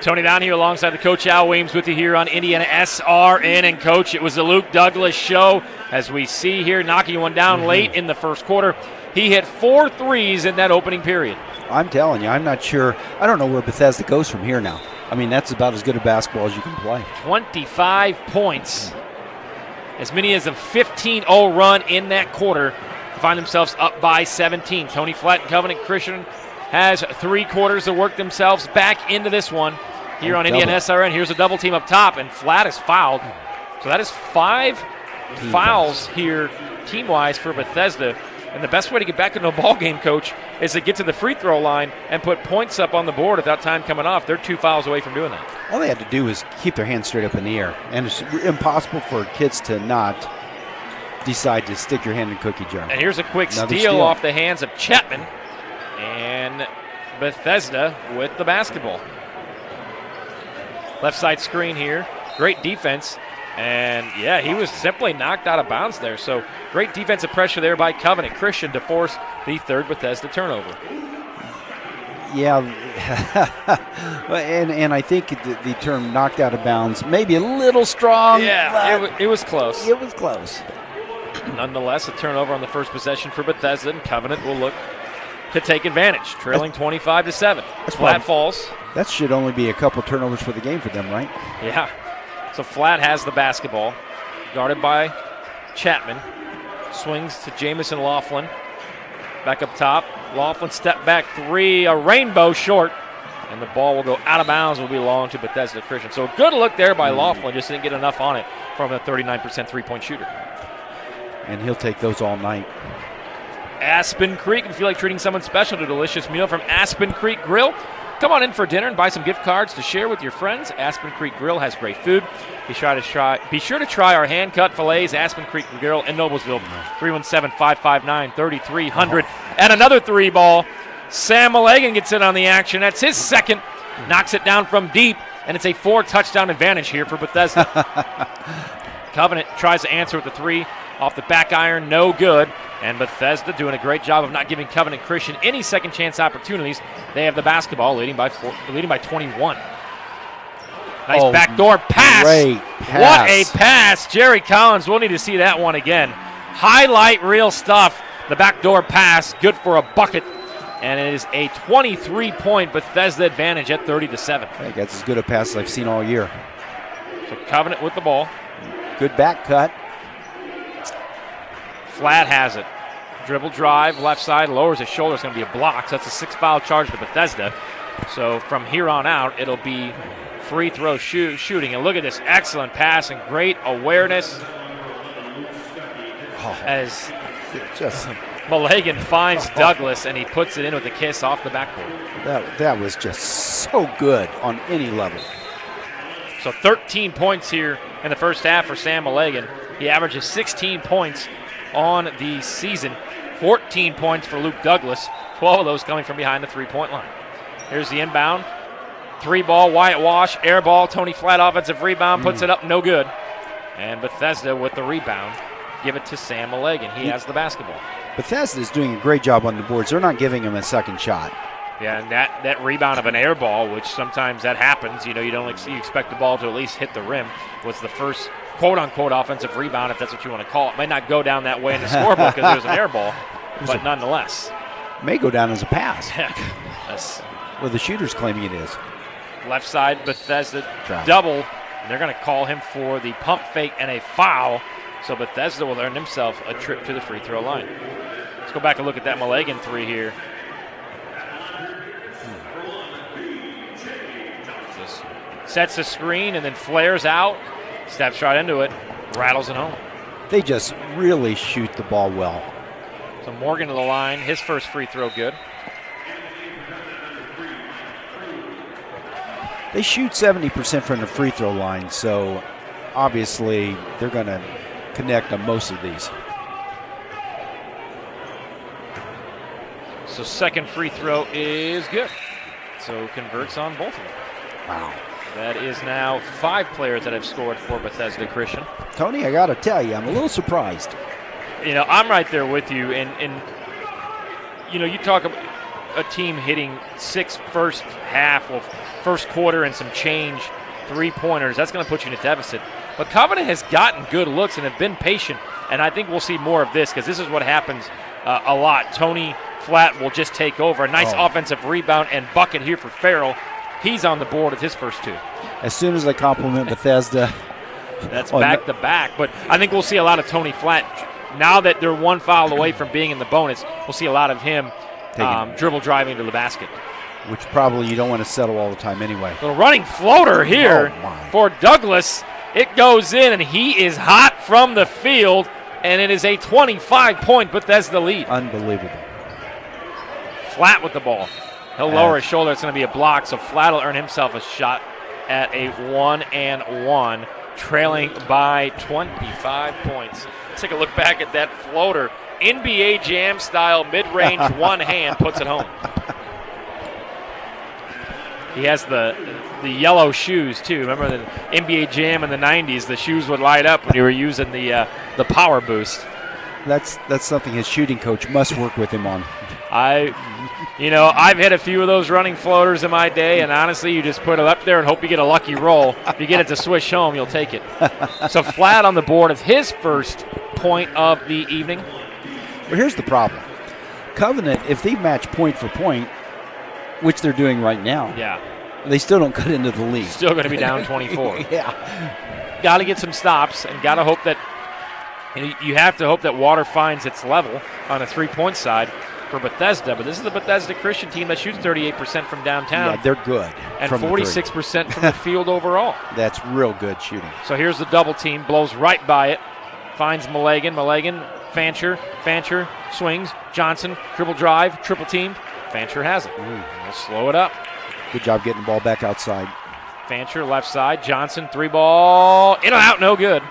Tony down here alongside the Coach Al Weems with you here on IndianaSRN. And, Coach, it was the Luke Douglas show, as we see here, knocking one down late in the first quarter. He hit 4 threes in that opening period. I'm telling you, I'm not sure. I don't know where Bethesda goes from here now. I mean, that's about as good a basketball as you can play. 25 points. As many as a 15-0 run in that quarter to find themselves up by 17. Tony Flatt and Covenant Christian has 3 quarters to work themselves back into this one here on IndianaSRN. Here's a double team up top, and Flatt is fouled. So that is 5 fouls here team-wise for Bethesda. And the best way to get back into a ball game, Coach, is to get to the free throw line and put points up on the board without time coming off. They're 2 fouls away from doing that. All they had to do was keep their hands straight up in the air. And it's impossible for kids to not decide to stick your hand in cookie jar. And here's a quick steal off the hands of Chapman. And Bethesda with the basketball. Left side screen here. Great defense. And, yeah, he was simply knocked out of bounds there. So great defensive pressure there by Covenant Christian to force the 3rd Bethesda turnover. Yeah, and I think the term knocked out of bounds maybe a little strong. Yeah, it was close. It was close. Nonetheless, a turnover on the first possession for Bethesda, and Covenant will look to take advantage, trailing 25-7. Flat falls. That should only be a couple turnovers for the game for them, right? Yeah. So Flatt has the basketball, guarded by Chapman. Swings to Jamison Laughlin. Back up top. Laughlin step back 3, a rainbow short. And the ball will go out of bounds, will be long to Bethesda Christian. So a good look there by Laughlin, just didn't get enough on it from a 39% three-point shooter. And he'll take those all night. Aspen Creek, if you feel like treating someone special to a delicious meal from Aspen Creek Grill, come on in for dinner and buy some gift cards to share with your friends. Aspen Creek Grill has great food. Be sure to try our hand-cut fillets. Aspen Creek Grill in Noblesville, 317-559-3300. And another 3-ball. Sam Mulligan gets in on the action. That's his second. Knocks it down from deep, and it's a 4-touchdown advantage here for Bethesda. Covenant tries to answer with the 3 off the back iron, no good. And Bethesda doing a great job of not giving Covenant Christian any second chance opportunities. They have the basketball, leading by 21. Nice backdoor pass. Great pass. What a pass. Jerry Collins, we'll need to see that one again. Highlight reel stuff. The backdoor pass, good for a bucket. And it is a 23-point Bethesda advantage at 30-7. I think that's as good a pass as I've seen all year. So Covenant with the ball. Good back cut. Flatt has it. Dribble drive, left side, lowers his shoulder. It's going to be a block. So that's a 6-foul charge to Bethesda. So from here on out, it'll be free throw shooting. And look at this excellent pass and great awareness as Mulligan finds Douglas, and he puts it in with a kiss off the backboard. That was just so good on any level. So 13 points here in the first half for Sam Mulligan. He averages 16 points on the season. 14 points for Luke Douglas, 12 of those coming from behind the three-point line. Here's the inbound. 3-ball, Wyatt Wash, air ball. Tony Flatt offensive rebound, puts it up, no good. And Bethesda with the rebound. Give it to Sam Mulligan. He has the basketball. Bethesda is doing a great job on the boards. They're not giving him a second shot. Yeah, and that rebound of an air ball, which sometimes that happens, you expect the ball to at least hit the rim, was the first quote-unquote offensive rebound, if that's what you want to call it. Might not go down that way in the scorebook because it was an air ball, but nonetheless. May go down as a pass. Yeah. Well, the shooter's claiming it is. Left side, Bethesda double, and they're going to call him for the pump fake and a foul. So Bethesda will earn himself a trip to the free throw line. Let's go back and look at that Mulligan 3 here. Just sets the screen and then flares out, steps right into it, rattles it home. They just really shoot the ball well. So Morgan to the line, his first free throw good. They shoot 70% from the free throw line, so obviously they're going to connect on most of these. So second free throw is good. So converts on both of them. Wow. That is now 5 players that have scored for Bethesda Christian. Tony, I got to tell you, I'm a little surprised. I'm right there with you. And you talk about a team hitting 6 first half, first quarter and some change three-pointers. That's going to put you in a deficit. But Covenant has gotten good looks and have been patient. And I think we'll see more of this because this is what happens a lot. Tony Flatt will just take over. A nice offensive rebound and bucket here for Farrell. He's on the board with his first 2. As soon as I compliment Bethesda. That's back-to-back. But I think we'll see a lot of Tony Flatt. Now that they're 1 foul away from being in the bonus, we'll see a lot of him dribble driving to the basket. Which probably you don't want to settle all the time anyway. The running floater here for Douglas. It goes in, and he is hot from the field, and it is a 25-point Bethesda lead. Unbelievable. Flatt with the ball. He'll lower his shoulder. It's going to be a block, so Flatt will earn himself a shot at a 1-and-1, trailing by 25 points. Let's take a look back at that floater. NBA Jam style mid-range, one hand puts it home. He has the yellow shoes too. Remember the NBA Jam in the 90s? The shoes would light up when you were using the power boost. That's something his shooting coach must work with him on. I've hit a few of those running floaters in my day, and honestly, you just put it up there and hope you get a lucky roll. If you get it to swish home, you'll take it. So Flatt on the board of his first point of the evening. Well, here's the problem. Covenant, if they match point for point, which they're doing right now, they still don't cut into the lead. Still going to be down 24. Yeah. Got to get some stops and got to hope that you have to hope that water finds its level on the three-point side for Bethesda. But this is the Bethesda Christian team that shoots 38% from downtown. Yeah, they're good. And 46% from the field overall. That's real good shooting. So here's the double team. Blows right by it. Finds Malagan. Fancher swings. Johnson, dribble drive, triple teamed. Fancher has it. We'll slow it up. Good job getting the ball back outside. Fancher left side. Johnson, 3-ball. In and out, no good.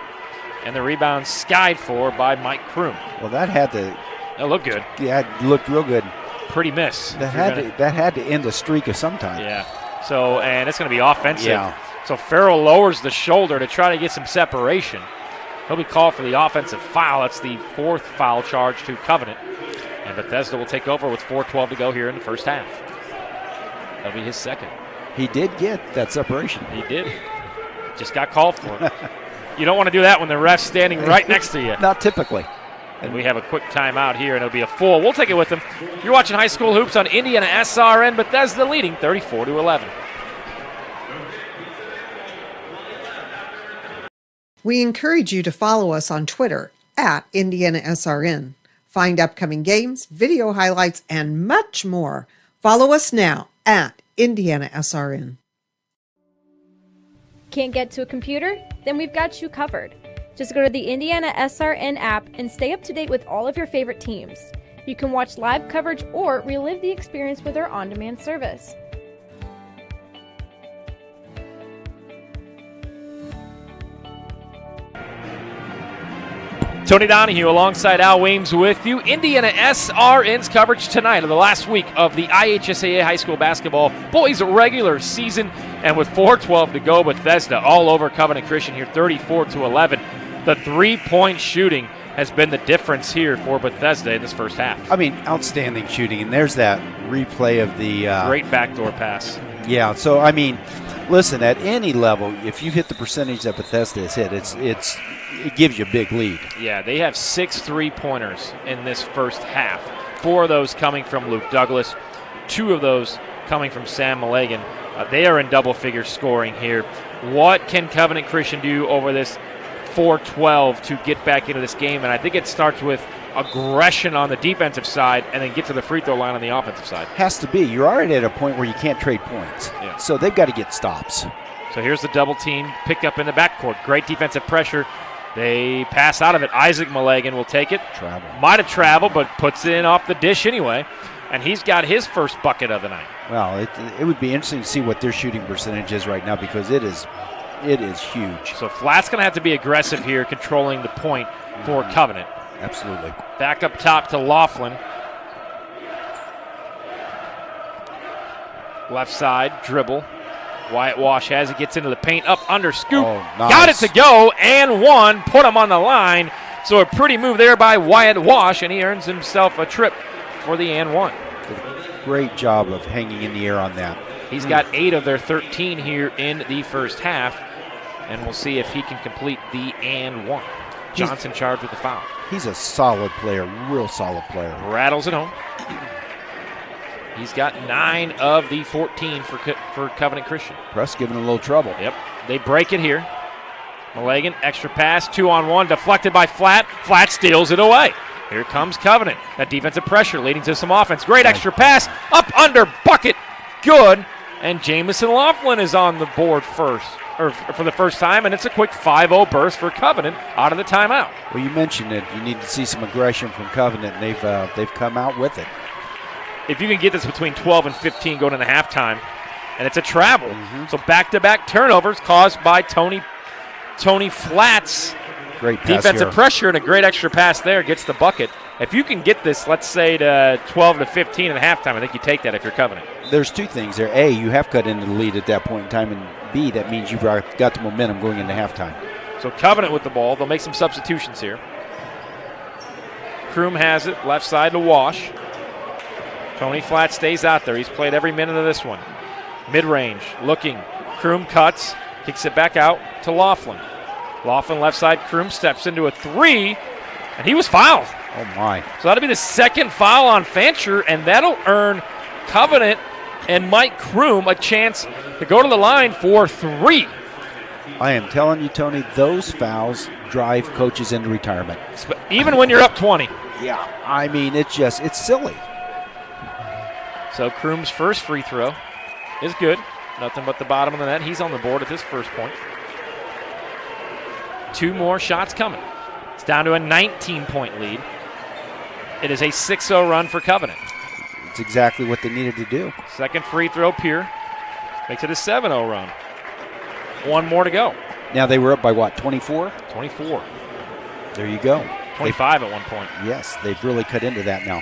And the rebound skied for by Mike Kroom. Well, that had to. That looked good. Yeah, it looked real good. Pretty miss. That had to end the streak of some kind. Yeah. So, and it's going to be offensive. Yeah. So Farrell lowers the shoulder to try to get some separation. He'll be called for the offensive foul. That's the 4th foul charge to Covenant. And Bethesda will take over with 4:12 to go here in the first half. That'll be his second. He did get that separation. He did. Just got called for it. You don't want to do that when the ref's standing right next to you. Not typically. And we have a quick timeout here, and it'll be a full. We'll take it with them. You're watching High School Hoops on IndianaSRN. Bethesda leading 34-11. We encourage you to follow us on Twitter at IndianaSRN. Find upcoming games, video highlights, and much more. Follow us now at IndianaSRN. Can't get to a computer? Then we've got you covered. Just go to the IndianaSRN app and stay up to date with all of your favorite teams. You can watch live coverage or relive the experience with our on-demand service. Tony Donahue alongside Al Weems with you. IndianaSRN's coverage tonight of the last week of the IHSAA High School Basketball Boys regular season. And with 4:12 to go, Bethesda all over Covenant Christian here, 34-11. The three-point shooting has been the difference here for Bethesda in this first half. I mean, outstanding shooting. And there's that replay of the great backdoor pass. Yeah, so, I mean, listen, at any level, if you hit the percentage that Bethesda has hit, it gives you a big lead. Yeah, they have 6 3-pointers in this first half. 4 of those coming from Luke Douglas, 2 of those coming from Sam Malagan. They are in double-figure scoring here. What can Covenant Christian do over this 4:12 to get back into this game? And I think it starts with aggression on the defensive side and then get to the free throw line on the offensive side. Has to be. You're already at a point where you can't trade points. Yeah. So they've got to get stops. So here's the double team pick up in the backcourt. Great defensive pressure. They pass out of it. Isaac Malagan will take it. Might have traveled, but puts it in off the dish anyway. And he's got his first bucket of the night. Well, it would be interesting to see what their shooting percentage is right now because it is It is huge. So Flat's going to have to be aggressive here, controlling the point for Covenant. Absolutely. Back up top to Laughlin. Left side, dribble. Wyatt Wash has it, gets into the paint, up, under, scoop. Oh, nice. Got it to go, and one. Put him on the line. So a pretty move there by Wyatt Wash, and he earns himself a trip for the and one. Great job of hanging in the air on that. He's got 8 of their 13 here in the first half, and we'll see if he can complete the and one. Johnson charged with the foul. He's a solid player, real solid player. Rattles it home. He's got 9 of the 14 for Covenant Christian. Press giving him a little trouble. Yep. They break it here. Malagan, extra pass, 2-on-1, deflected by Flat. Flat steals it away. Here comes Covenant. That defensive pressure leading to some offense. Great extra pass, up, under, bucket, good. And Jamison Laughlin is on the board for the first time, and it's a quick 5-0 burst for Covenant out of the timeout. Well, you mentioned it. You need to see some aggression from Covenant, and they've come out with it. If you can get this between 12 and 15 going into halftime, and it's a travel. So back-to-back turnovers caused by Tony Flat's great pass defensive here. pressure, and a great extra pass there gets the bucket. If you can get this, let's say, to 12 to 15 at halftime, I think you take that if you're Covenant. There's 2 things there. A, you have cut into the lead at that point in time, and B, that means you've got the momentum going into halftime. So Covenant with the ball. They'll make some substitutions here. Kroom has it, left side to Wash. Tony Flat stays out there. He's played every minute of this one. Mid-range, looking. Kroom cuts, kicks it back out to Laughlin. Laughlin left side, Kroom steps into a 3, and he was fouled. Oh, my. So that'll be the second foul on Fancher, and that'll earn Covenant and Mike Kroom a chance to go to the line for 3. I am telling you, Tony, those fouls drive coaches into retirement. Even when you're up 20. Yeah, I mean, it's silly. So Kroom's first free throw is good. Nothing but the bottom of the net. He's on the board at this first point. 2 more shots coming. It's down to a 19-point lead. It is a 6-0 run for Covenant. It's exactly what they needed to do. Second free throw, Pierre. Makes it a 7-0 run. 1 more to go. Now they were up by what, 24? 24. There you go. 25 at one point. Yes, they've really cut into that now.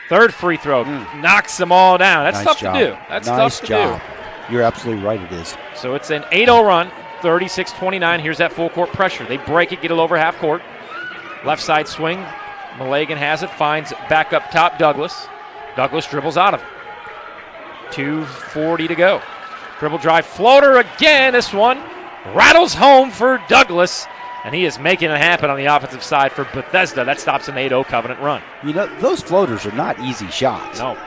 Third free throw knocks them all down. That's Nice tough job. to do. That's Nice tough to job. do. You're absolutely right, it is. So it's an 8-0 run, 36-29. Here's that full court pressure. They break it, get it over half court. Left side swing. Malagan has it, finds back up top Douglas. Douglas dribbles out of it. 2:40 to go. Dribble drive floater again. This one rattles home for Douglas, and he is making it happen on the offensive side for Bethesda. That stops an 8-0 Covenant run. You know, those floaters are not easy shots. No.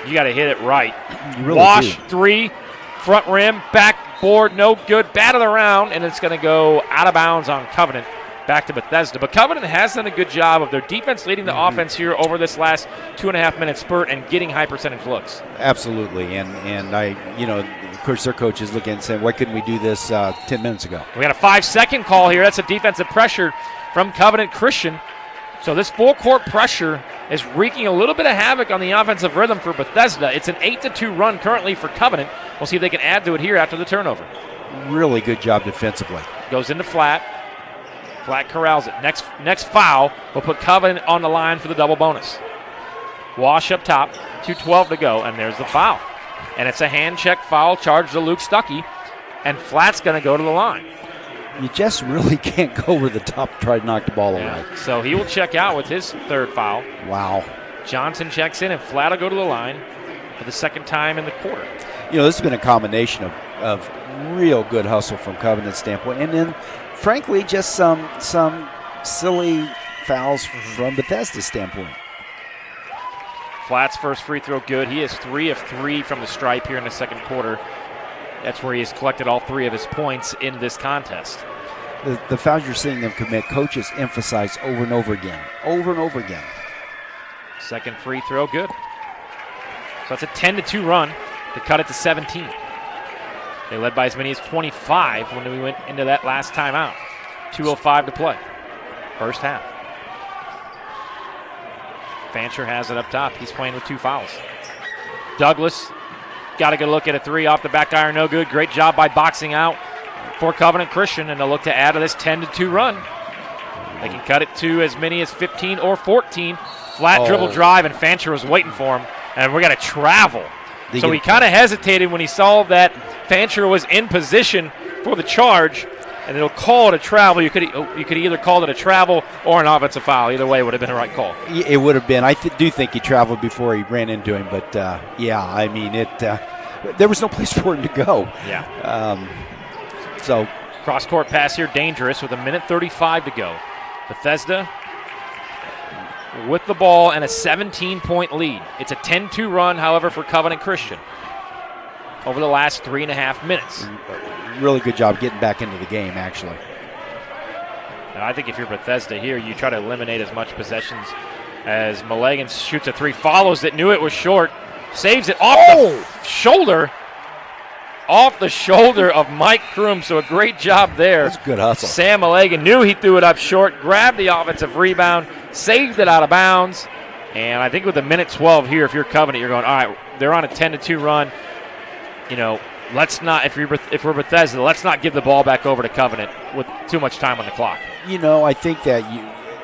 You got to hit it right. You really Wash, do. 3, front rim, backboard, no good. Bat of the round, and it's going to go out of bounds on Covenant. Back to Bethesda. But Covenant has done a good job of their defense leading the offense here over this last 2.5-minute spurt and getting high percentage looks. Absolutely. And I, of course, their coach is looking and saying, why couldn't we do this 10 minutes ago? We got a 5-second call here. That's a defensive pressure from Covenant Christian. So this full court pressure is wreaking a little bit of havoc on the offensive rhythm for Bethesda. It's an 8-2 run currently for Covenant. We'll see if they can add to it here after the turnover. Really good job defensively. Goes into Flat. Flat corrals it. Next foul will put Covenant on the line for the double bonus. Wash up top. 2:12 to go, and there's the foul. And it's a hand check foul charged to Luke Stuckey, and Flat's going to go to the line. You just really can't go over the top to try to knock the ball away. So he will check out with his third foul. Wow. Johnson checks in, and Flat will go to the line for the second time in the quarter. This has been a combination of real good hustle from Covenant's standpoint, and then, frankly, just some silly fouls from Bethesda's standpoint. Flat's first free throw good. He is 3 of 3 from the stripe here in the second quarter. That's where he has collected all 3 of his points in this contest. The fouls you're seeing them commit, coaches emphasize over and over again. Over and over again. Second free throw good. So that's a 10-2 run to cut it to 17. They led by as many as 25 when we went into that last timeout. 2:05 to play. First half. Fancher has it up top. He's playing with 2 fouls. Douglas got a good look at a three off the back iron, no good. Great job by boxing out for Covenant Christian, and they'll look to add to this 10-2 run. They can cut it to as many as 15 or 14. Flat dribble drive, and Fancher was waiting for him, and we're going to travel. So he kind of hesitated when he saw that Fancher was in position for the charge, and it'll call it a travel. You could either call it a travel or an offensive foul. Either way would have been the right call. It would have been. I do think he traveled before he ran into him, but yeah, I mean, there was no place for him to go. Yeah. So cross-court pass here, dangerous with 1:35 to go. Bethesda with the ball and a 17-point lead. It's a 10-2 run, however, for Covenant Christian over the last 3.5 minutes. Really good job getting back into the game, actually. And I think if you're Bethesda here, you try to eliminate as much possessions as Malagan shoots a three, follows it, knew it was short, saves it off the shoulder. Off the shoulder of Mike Kroom, so a great job there. That's a good hustle. Sam Malagan knew he threw it up short, grabbed the offensive rebound, saved it out of bounds, and I think with 1:12 here, if you're Covenant, you're going, all right, they're on a 10-2 run. You know, let's not, if we're Bethesda, let's not give the ball back over to Covenant with too much time on the clock. You know, I think that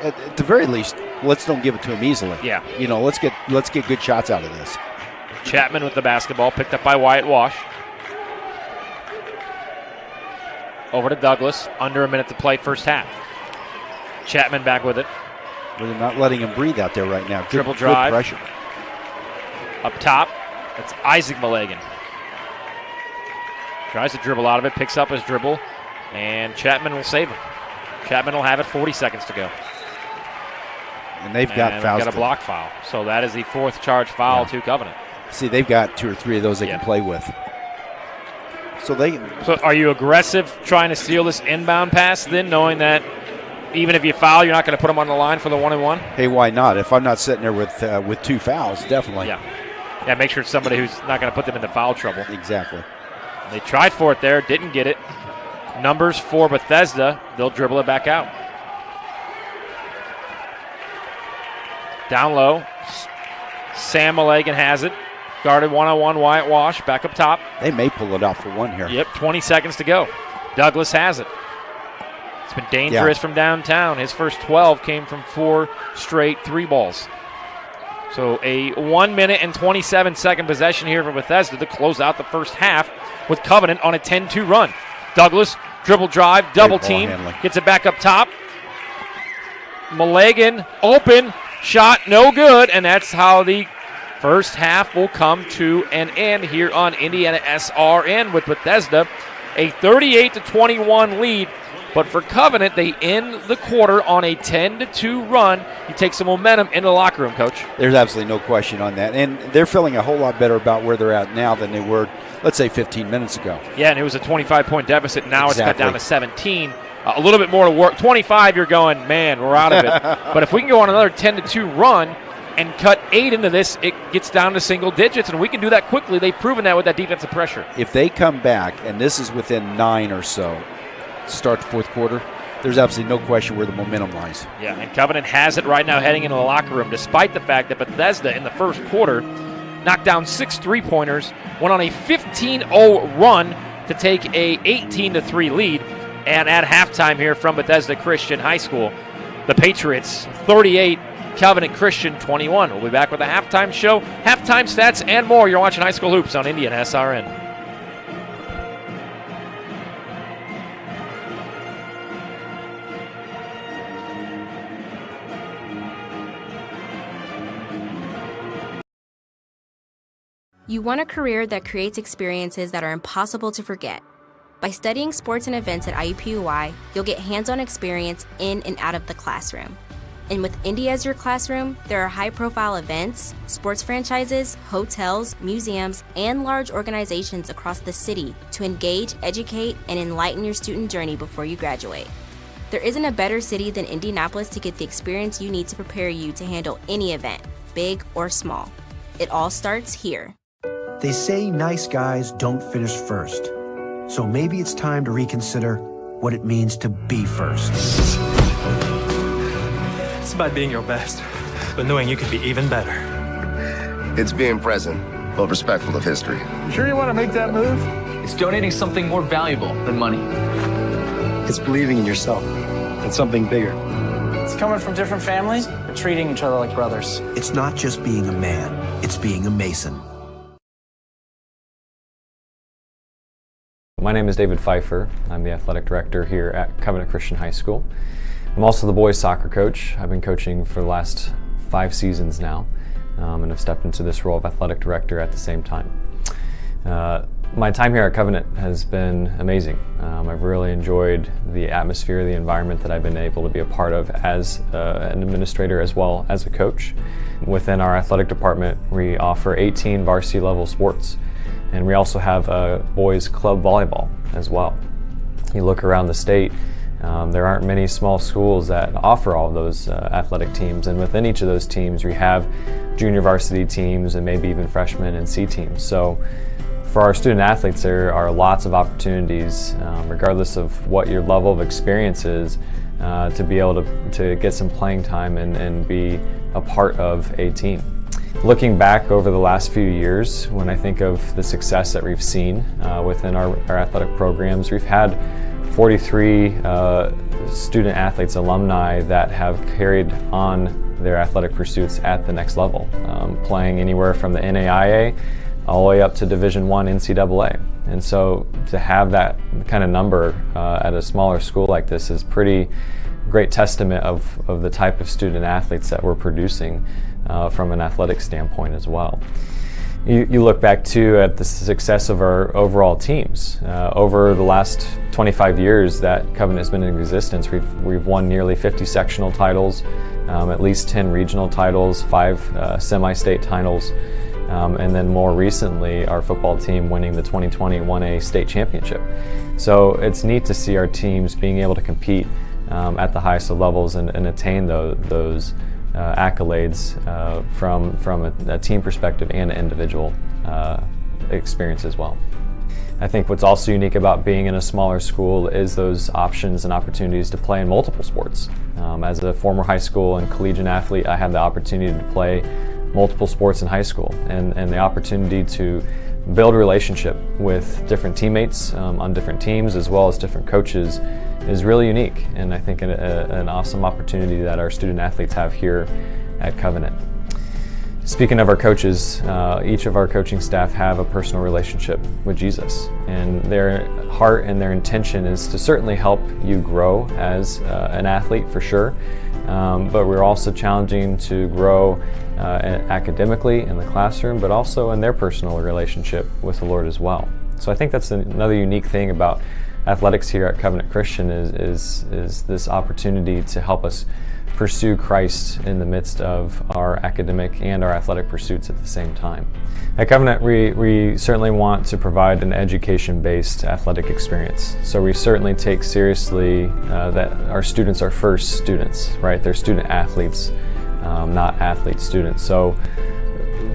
at the very least, let's don't give it to him easily. Yeah. You know, let's get good shots out of this. Chapman with the basketball, picked up by Wyatt Wash. Over to Douglas, under a minute to play first half. Chapman back with it. Well, they're not letting him breathe out there right now. Dribble drive. Good pressure. Up top, that's Isaac Malagan. Tries to dribble out of it, picks up his dribble, and Chapman will save him. Chapman will have it, 40 seconds to go. And they've got fouls. Got a block foul. So that is the fourth charge foul to Covenant. See, they've got 2 or 3 of those they can play with. So are you aggressive trying to steal this inbound pass then, knowing that even if you foul, you're not going to put them on the line for the 1-and-1? Hey, why not? If I'm not sitting there with 2 fouls, definitely. Yeah, make sure it's somebody who's not going to put them into foul trouble. Exactly. They tried for it there, didn't get it. Numbers for Bethesda, they'll dribble it back out. Down low, Sam Malagan has it. Guarded 1-on-1, Wyatt Wash, back up top. They may pull it out for one here. Yep, 20 seconds to go. Douglas has it. It's been dangerous from downtown. His first 12 came from 4 straight 3 balls. So a 1 minute and 27-second possession here for Bethesda to close out the first half with Covenant on a 10-2 run. Douglas, dribble drive, double team, gets it back up top. Malagan, open, shot, no good, and that's how the first half will come to an end here on IndianaSRN with Bethesda. A 38-21 lead, but for Covenant, they end the quarter on a 10-2 run. You take some momentum into the locker room, Coach. There's absolutely no question on that. And they're feeling a whole lot better about where they're at now than they were, let's say, 15 minutes ago. Yeah, and it was a 25-point deficit. Now it's cut down to 17. A little bit more to work. 25, you're going, man, we're out of it. But if we can go on another 10-2 run and cut 8 into this, it gets down to single digits, and we can do that quickly. They've proven that with that defensive pressure. If they come back, and this is within 9 or so, to start the fourth quarter, there's absolutely no question where the momentum lies. Yeah, and Covenant has it right now heading into the locker room, despite the fact that Bethesda in the first quarter knocked down 6 3-pointers, went on a 15-0 run to take a 18-3 lead. And at halftime here from Bethesda Christian High School, the Patriots 38, Covenant Christian 21. We'll be back with a halftime show, halftime stats, and more. You're watching High School Hoops on IndianaSRN. You want a career that creates experiences that are impossible to forget. By studying sports and events at IUPUI, you'll get hands-on experience in and out of the classroom. And with Indy as your classroom, there are high-profile events, sports franchises, hotels, museums, and large organizations across the city to engage, educate, and enlighten your student journey before you graduate. There isn't a better city than Indianapolis to get the experience you need to prepare you to handle any event, big or small. It all starts here. They say nice guys don't finish first. So maybe it's time to reconsider what it means to be first. It's about being your best, but knowing you could be even better. It's being present but respectful of history. You sure you want to make that move? It's donating something more valuable than money. It's believing in yourself and something bigger. It's coming from different families, but treating each other like brothers. It's not just being a man, it's being a Mason. My name is David Pfeiffer. I'm the athletic director here at Covenant Christian High School. I'm also the boys soccer coach. I've been coaching for the last 5 seasons now, and have stepped into this role of athletic director at the same time. My time here at Covenant has been amazing. I've really enjoyed the atmosphere, the environment that I've been able to be a part of as an administrator as well as a coach. Within our athletic department, we offer 18 varsity level sports, and we also have a boys club volleyball as well. You look around the state, there aren't many small schools that offer all of those athletic teams, and within each of those teams we have junior varsity teams and maybe even freshman and C teams. So for our student athletes, there are lots of opportunities, regardless of what your level of experience is, to be able to get some playing time and be a part of a team. Looking back over the last few years, when I think of the success that we've seen within our athletic programs, we've had 43 student athletes, alumni, that have carried on their athletic pursuits at the next level, playing anywhere from the NAIA all the way up to Division I NCAA. And so to have that kind of number at a smaller school like this is pretty great testament of the type of student athletes that we're producing from an athletic standpoint as well. You look back too at the success of our overall teams. Over the last 25 years that Covenant has been in existence, we've won nearly 50 sectional titles, at least 10 regional titles, 5 semi-state titles, and then more recently our football team winning the 2020 1A state championship. So it's neat to see our teams being able to compete at the highest of levels and attain those accolades from a team perspective and an individual experience as well. I think what's also unique about being in a smaller school is those options and opportunities to play in multiple sports. As a former high school and collegiate athlete, I had the opportunity to play multiple sports in high school, and the opportunity to build a relationship with different teammates on different teams as well as different coaches is really unique, and I think an awesome opportunity that our student athletes have here at Covenant. Speaking of our coaches, each of our coaching staff have a personal relationship with Jesus, and their heart and their intention is to certainly help you grow as an athlete for sure, but we're also challenging to grow academically in the classroom, but also in their personal relationship with the Lord as well. So I think that's another unique thing about athletics here at Covenant Christian is this opportunity to help us pursue Christ in the midst of our academic and our athletic pursuits at the same time. At Covenant, we certainly want to provide an education-based athletic experience. So we certainly take seriously that our students are first students, right? They're student athletes, not athlete students. So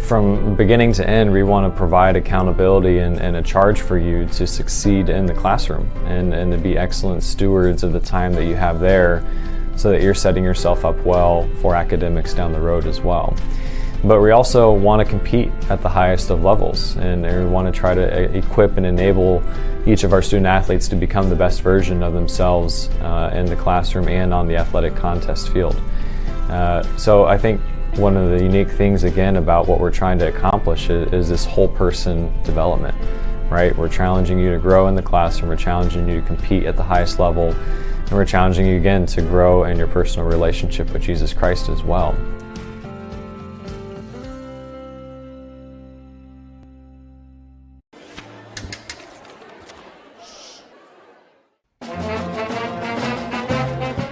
from beginning to end, we want to provide accountability and a charge for you to succeed in the classroom and to be excellent stewards of the time that you have there, so that you're setting yourself up well for academics down the road as well. But we also want to compete at the highest of levels, and we want to try to equip and enable each of our student athletes to become the best version of themselves in the classroom and on the athletic contest field. So I think one of the unique things again about what we're trying to accomplish is this whole person development, right? We're challenging you to grow in the classroom, we're challenging you to compete at the highest level, and we're challenging you again to grow in your personal relationship with Jesus Christ as well.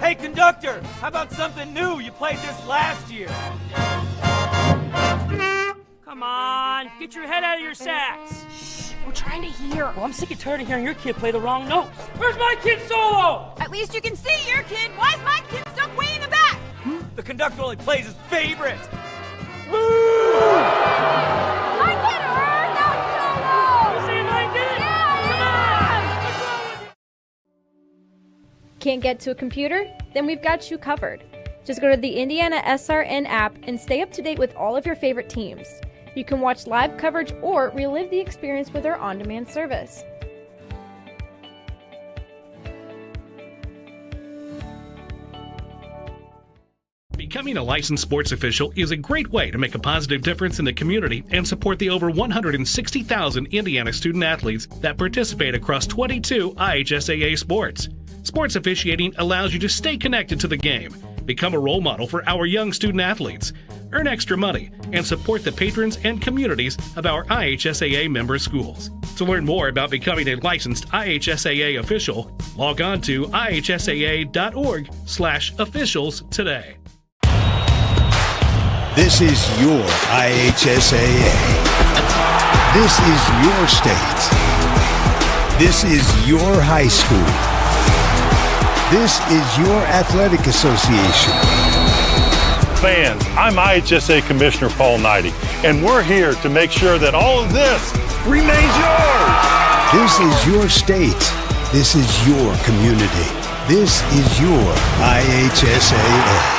Hey, conductor, how about something new? You played this last year. Come on, get your head out of your sacks. Shh, we're trying to hear. Well, I'm sick and tired of hearing your kid play the wrong notes. Where's my kid solo? At least you can see your kid. Why is my kid stuck way in the back? The conductor only plays his favorite. My kid heard that solo! You see my kid? Yeah! Come on! Can't get to a computer? Then we've got you covered. Just go to the IndianaSRN app and stay up to date with all of your favorite teams. You can watch live coverage or relive the experience with our on-demand service. Becoming a licensed sports official is a great way to make a positive difference in the community and support the over 160,000 Indiana student athletes that participate across 22 IHSAA sports. Sports officiating allows you to stay connected to the game, become a role model for our young student athletes, earn extra money, and support the patrons and communities of our IHSAA member schools. To learn more about becoming a licensed IHSAA official, log on to ihsaa.org/officials today. This is your IHSAA. This is your state. This is your high school. This is your athletic association. Fans, I'm IHSA Commissioner Paul Knighty, and we're here to make sure that all of this remains yours. This is your state. This is your community. This is your IHSAA.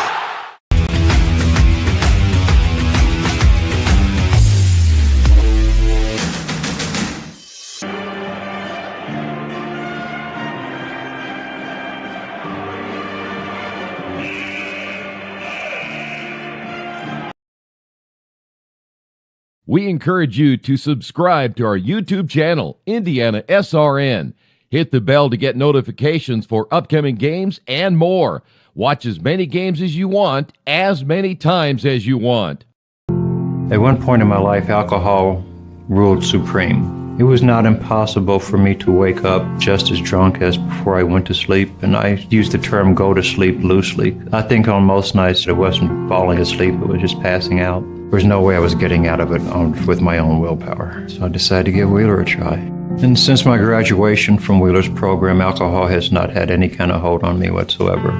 We encourage you to subscribe to our YouTube channel, IndianaSRN. Hit the bell to get notifications for upcoming games and more. Watch as many games as you want, as many times as you want. At one point in my life, alcohol ruled supreme. It was not impossible for me to wake up just as drunk as before I went to sleep, and I use the term go to sleep loosely. I think on most nights it wasn't falling asleep, it was just passing out. There was no way I was getting out of it with my own willpower. So I decided to give Wheeler a try. And since my graduation from Wheeler's program, alcohol has not had any kind of hold on me whatsoever.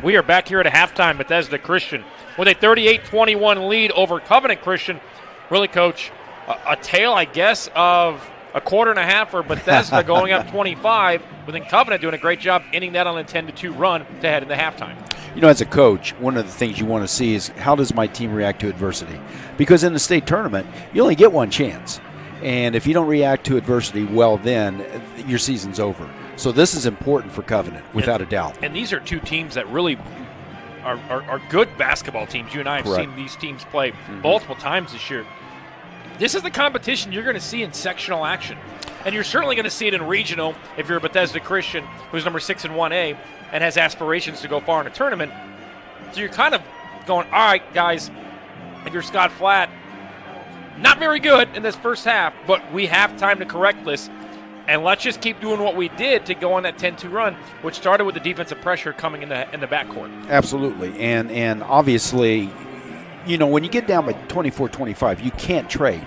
We are back here at a halftime, Bethesda Christian with a 38-21 lead over Covenant Christian. Really, Coach, a tale, I guess, of a quarter and a half for Bethesda going up 25, but then Covenant doing a great job ending that on a 10-2 run to head into halftime. You know, as a coach, one of the things you want to see is how does my team react to adversity? Because in the state tournament, you only get one chance. And if you don't react to adversity well, then your season's over. So this is important for Covenant, without a doubt. And these are two teams that really are good basketball teams. You and I have seen these teams play multiple times this year. This is the competition you're going to see in sectional action. And you're certainly going to see it in regional if you're a Bethesda Christian who's number 6 in 1A and has aspirations to go far in a tournament. So you're kind of going, all right, guys, if you're Scott Flatt, not very good in this first half, but we have time to correct this. And let's just keep doing what we did to go on that 10-2 run, which started with the defensive pressure coming in the backcourt. Absolutely. And obviously, you know, when you get down by 24-25, you can't trade.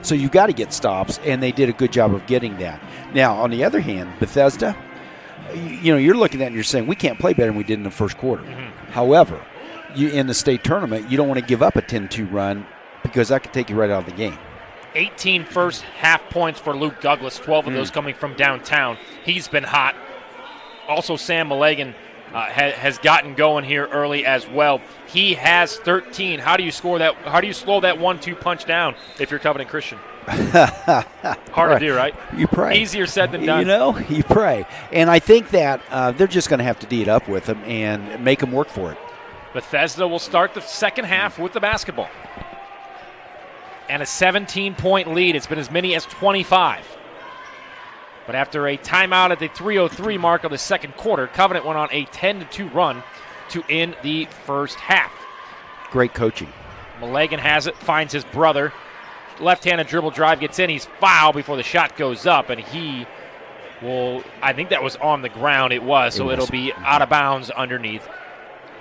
So you got to get stops, and they did a good job of getting that. Now, on the other hand, Bethesda, you know, you're looking at it and you're saying, we can't play better than we did in the first quarter. However, in the state tournament, you don't want to give up a 10-2 run because that could take you right out of the game. 18 first half points for Luke Douglas, 12 of those coming from downtown. He's been hot. Also, Sam Mulligan has gotten going here early as well. He has 13. How do you score that? How do you slow that 1-2 punch down if you're Covenant Christian? Hard to do, right? You pray. Easier said than done. You know, you pray. And I think that they're just going to have to D it up with them and make them work for it. Bethesda will start the second half with the basketball. And a 17-point lead. It's been as many as 25. But after a timeout at the 3:03 mark of the second quarter, Covenant went on a 10-2 run to end the first half. Great coaching. Mulligan has it, finds his brother. Left-handed dribble drive gets in. He's fouled before the shot goes up, and he will, I think that was on the ground. It was, so it'll be out of bounds underneath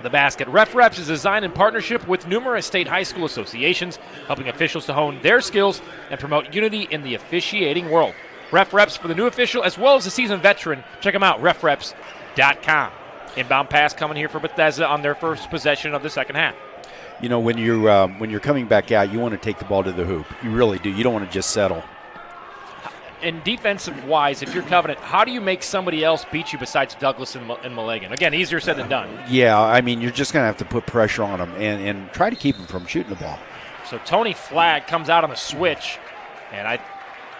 the basket. Ref Reps is designed in partnership with numerous state high school associations, helping officials to hone their skills and promote unity in the officiating world. Ref Reps for the new official as well as the seasoned veteran. Check them out, refreps.com. Inbound pass coming here for Bethesda on their first possession of the second half. You know, when you're coming back out, you want to take the ball to the hoop. You really do. You don't want to just settle. And defensive-wise, if you're Covenant, how do you make somebody else beat you besides Douglas and Mulligan? Again, easier said than done. Yeah, I mean, you're just going to have to put pressure on them and try to keep them from shooting the ball. So Tony Flatt comes out on the switch, and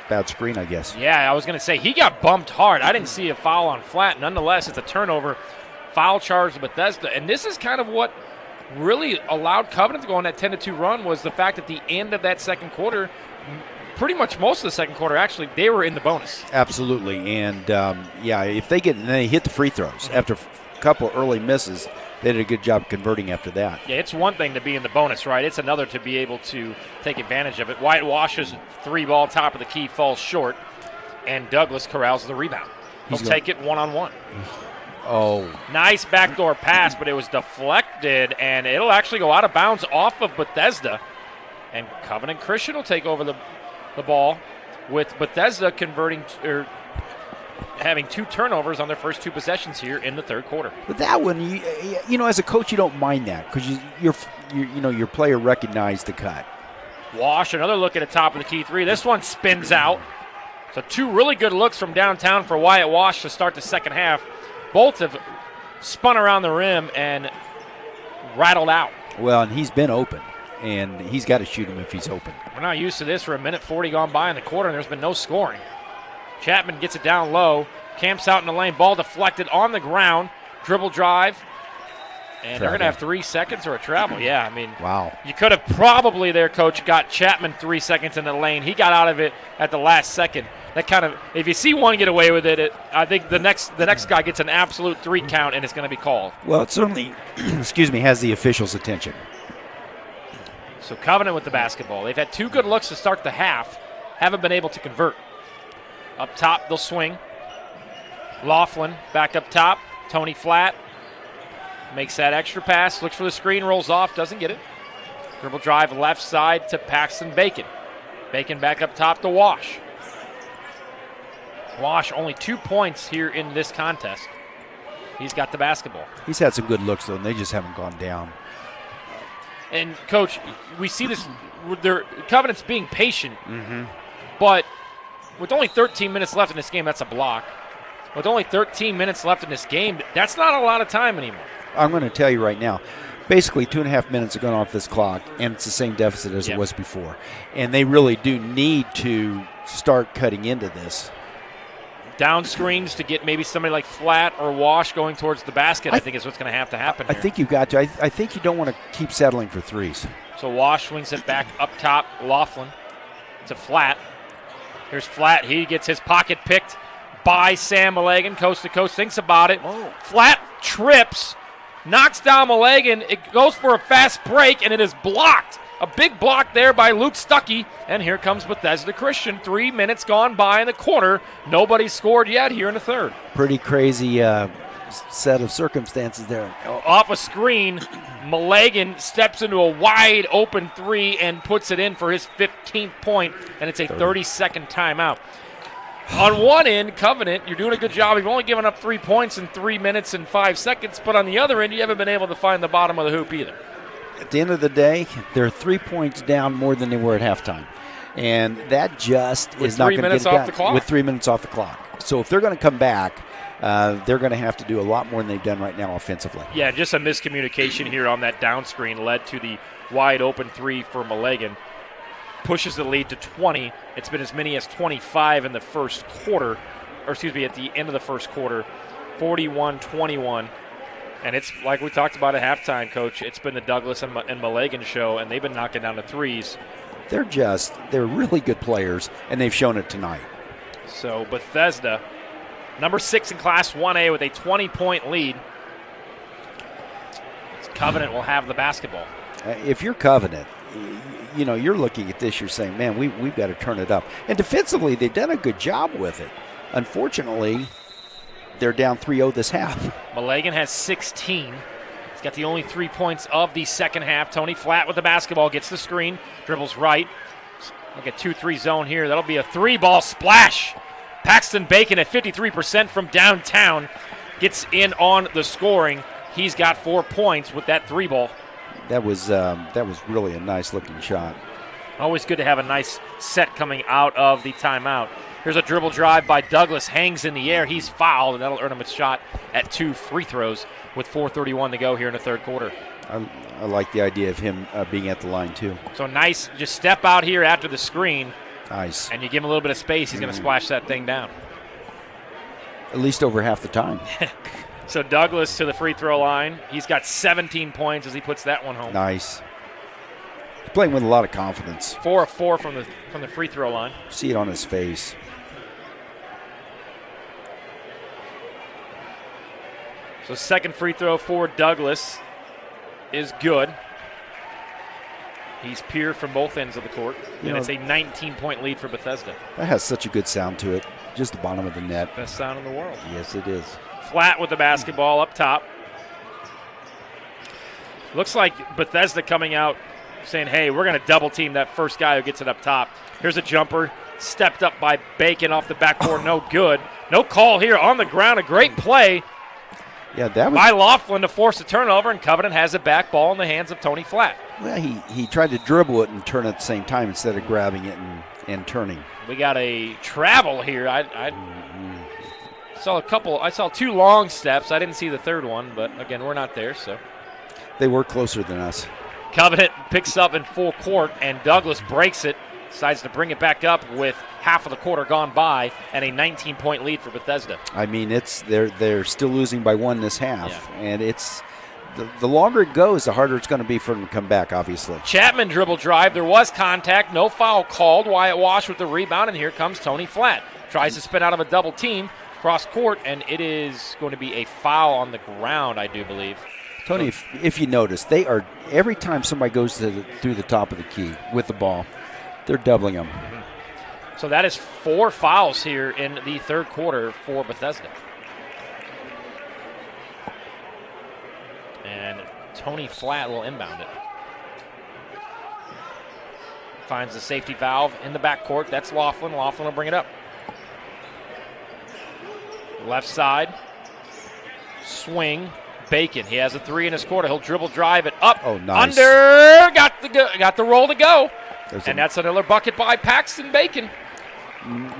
bad screen, I guess. Yeah, I was going to say, he got bumped hard. I didn't see a foul on Flatt. Nonetheless, it's a turnover. Foul charge to Bethesda. And this is kind of what really allowed Covenant to go on that 10-2 run, was the fact at the end of that second quarter, pretty much most of the second quarter, actually, they were in the bonus. Absolutely. And, if they hit the free throws after a couple early misses, they did a good job converting after that. Yeah, it's one thing to be in the bonus, right? It's another to be able to take advantage of it. Whitewash's 3-ball top of the key falls short, and Douglas corrals the rebound. He'll take it one-on-one. Oh. Nice backdoor pass, but it was deflected, and it'll actually go out of bounds off of Bethesda. And Covenant Christian will take over the ball, with Bethesda having 2 turnovers on their first 2 possessions here in the third quarter. But that one, as a coach, you don't mind that because your player recognized the cut. Wash, another look at the top of the key 3. This one spins out. So 2 really good looks from downtown for Wyatt Wash to start the second half. Both have spun around the rim and rattled out. Well, and he's been open, and he's got to shoot him if he's open. We're not used to this. For a minute 40 gone by in the quarter, and there's been no scoring. Chapman gets it down low, camps out in the lane, ball deflected on the ground, dribble drive, and they're going to have 3 seconds or a travel. Yeah, I mean, wow. You could have probably there, Coach, got Chapman 3 seconds in the lane. He got out of it at the last second. That kind of, if you see one get away with it, I think the next guy gets an absolute 3 count, and it's going to be called. Well, it certainly, has the officials' attention. So Covenant with the basketball. They've had 2 good looks to start the half, haven't been able to convert. Up top, they'll swing. Laughlin back up top. Tony Flatt makes that extra pass, looks for the screen, rolls off, doesn't get it. Dribble drive left side to Paxton Bacon. Bacon back up top to Wash. Wash only 2 points here in this contest. He's got the basketball. He's had some good looks, though, and they just haven't gone down. And, Coach, we see this, Covenant's being patient, Mm-hmm. but with only 13 minutes left in this game, that's a block. With only 13 minutes left in this game, that's not a lot of time anymore. I'm going to tell you right now, basically 2.5 minutes are going off this clock, and it's the same deficit as it was before. And they really do need to start cutting into this. Down screens to get maybe somebody like Flatt or Wash going towards the basket, I think is what's going to have to happen here. I think you've got to. I think you don't want to keep settling for threes. So Wash swings it back up top. Laughlin to Flatt. Here's Flatt. He gets his pocket picked by Sam Mulligan. Coast to coast, thinks about it. Flatt trips, knocks down Mulligan. It goes for a fast break, and it is blocked. A big block there by Luke Stuckey. And here comes Bethesda Christian. 3 minutes gone by in the quarter. Nobody scored yet here in the third. Pretty crazy set of circumstances there. Off a screen, Mulligan steps into a wide open 3 and puts it in for his 15th point, and it's a 30-second timeout. On one end, Covenant, you're doing a good job. You've only given up 3 points in 3 minutes and 5 seconds, but on the other end, you haven't been able to find the bottom of the hoop either. At the end of the day, they're 3 points down more than they were at halftime. And that just is not going to get it done with 3 minutes off the clock. So if they're going to come back, they're going to have to do a lot more than they've done right now offensively. Yeah, just a miscommunication here on that down screen led to the wide open 3 for Mulligan. Pushes the lead to 20. It's been as many as 25 in the first quarter, at the end of the first quarter, 41-21. And it's like we talked about at halftime, Coach. It's been the Douglas and Mulligan show, and they've been knocking down the threes. They're really good players, and they've shown it tonight. So Bethesda, number 6 in Class 1A with a 20-point lead. Covenant will have the basketball. If you're Covenant, you're looking at this, you're saying, man, we've got to turn it up. And defensively, they've done a good job with it. Unfortunately, they're down 3-0 this half. Mulligan has 16. He's got the only 3 points of the second half. Tony Flatt with the basketball, gets the screen, dribbles right. Like a 2-3 zone here. That'll be a 3-ball splash. Paxton Bacon at 53% from downtown gets in on the scoring. He's got 4 points with that 3-ball. That was really a nice-looking shot. Always good to have a nice set coming out of the timeout. Here's a dribble drive by Douglas. Hangs in the air. He's fouled, and that'll earn him a shot at 2 free throws with 4:31 to go here in the third quarter. I like the idea of him being at the line, too. So nice. Just step out here after the screen. Nice. And you give him a little bit of space, he's going to splash that thing down. At least over half the time. So Douglas to the free throw line. He's got 17 points as he puts that one home. Nice. He's playing with a lot of confidence. 4 of 4 from the free throw line. See it on his face. So second free throw for Douglas is good. He's peered from both ends of the court, and it's a 19-point lead for Bethesda. That has such a good sound to it. Just the bottom of the net. Best sound in the world. Yes, it is. Flat with the basketball up top. Looks like Bethesda coming out saying, hey, we're going to double team that first guy who gets it up top. Here's a jumper. Stepped up by Bacon off the backboard. No good. No call here on the ground. A great play. Yeah, that was by Laughlin to force a turnover, and Covenant has a back ball in the hands of Tony Flatt. Well, he tried to dribble it and turn at the same time instead of grabbing it and turning. We got a travel here. I saw a couple. I saw 2 long steps. I didn't see the third one, but again, we're not there, so. They were closer than us. Covenant picks up in full court, and Douglas breaks it. Decides to bring it back up with half of the quarter gone by and a 19-point lead for Bethesda. I mean, they're still losing by 1 this half, and it's the longer it goes, the harder it's going to be for them to come back, obviously. Chapman dribble drive. There was contact. No foul called. Wyatt Wash with the rebound, and here comes Tony Flatt. Tries to spin out of a double team cross court, and it is going to be a foul on the ground, I do believe. Tony, if you notice, they are every time somebody goes through the top of the key with the ball, they're doubling them. So that is 4 fouls here in the third quarter for Bethesda. And Tony Flatt will inbound it. Finds the safety valve in the backcourt. That's Laughlin. Laughlin will bring it up. Left side. Swing. Bacon. He has a 3 in his quarter. He'll dribble drive it up. Oh, nice. Under. Got the roll to go. And that's another bucket by Paxton Bacon.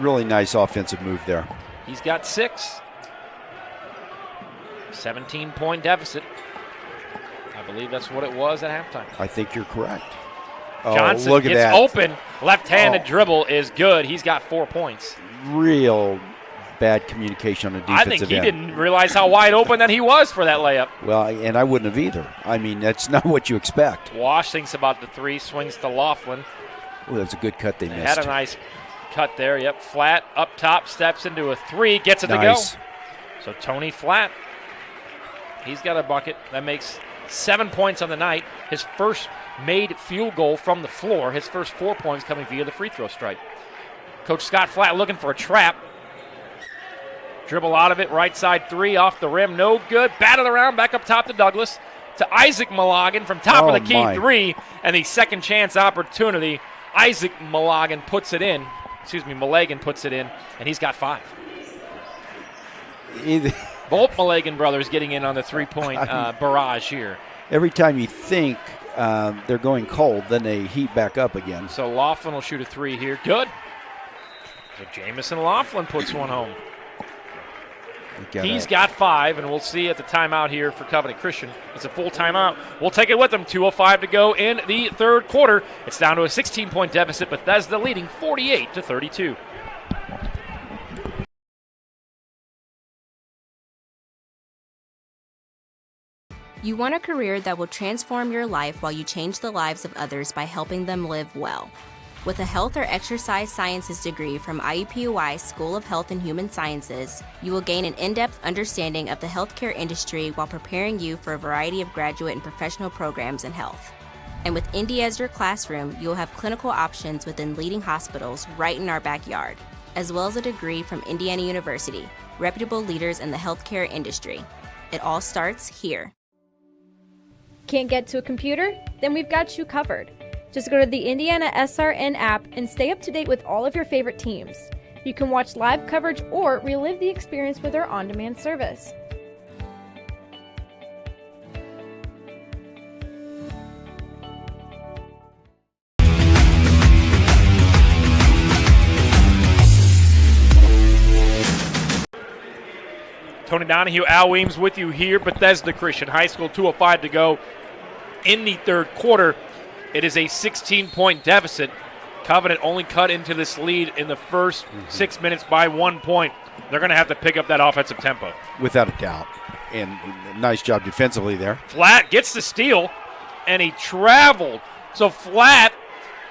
Really nice offensive move there. He's got 6. 17-point deficit. I believe that's what it was at halftime. I think you're correct. Johnson look at gets that. Open. Left-handed dribble is good. He's got 4 points. Real bad communication on the defensive end. I think he didn't realize how wide open that he was for that layup. Well, and I wouldn't have either. I mean, that's not what you expect. Wash thinks about the 3, swings to Laughlin. Oh, that's a good cut they missed. Had a nice cut there. Yep, Flatt up top, steps into a 3, gets it to Nice. go. So Tony Flatt, he's got a bucket. That makes 7 points on the night. His first made field goal from the floor. His first 4 points coming via the free throw stripe. Coach Scott Flatt looking for a trap. Dribble out of it, right side 3, off the rim, no good. Batted around, back up top to Douglas. To Isaac Malagan from top of the key, 3, and the second chance opportunity. Isaac Malagan puts it in. Malagan puts it in, and he's got 5. Both Malagan brothers getting in on the 3-point barrage here. Every time you think they're going cold, then they heat back up again. So Laughlin will shoot a 3 here. Good. So Jamison Laughlin puts one home. He's got 5, and we'll see at the timeout here for Covenant Christian. It's a full timeout. We'll take it with them. 2:05 to go in the third quarter. It's down to a 16-point deficit. Bethesda leading 48-32. You want a career that will transform your life while you change the lives of others by helping them live well. With a health or exercise sciences degree from IUPUI School of Health and Human Sciences, you will gain an in-depth understanding of the healthcare industry while preparing you for a variety of graduate and professional programs in health. And with Indy as your classroom, you will have clinical options within leading hospitals right in our backyard, as well as a degree from Indiana University, reputable leaders in the healthcare industry. It all starts here. Can't get to a computer? Then we've got you covered. Just go to the IndianaSRN app and stay up to date with all of your favorite teams. You can watch live coverage or relive the experience with our on-demand service. Tony Donahue, Al Weems with you here. Bethesda Christian High School, 2:05 to go in the third quarter. It is a 16-point deficit. Covenant only cut into this lead in the first 6 minutes by 1 point. They're going to have to pick up that offensive tempo. Without a doubt. And nice job defensively there. Flatt gets the steal, and he traveled. So Flatt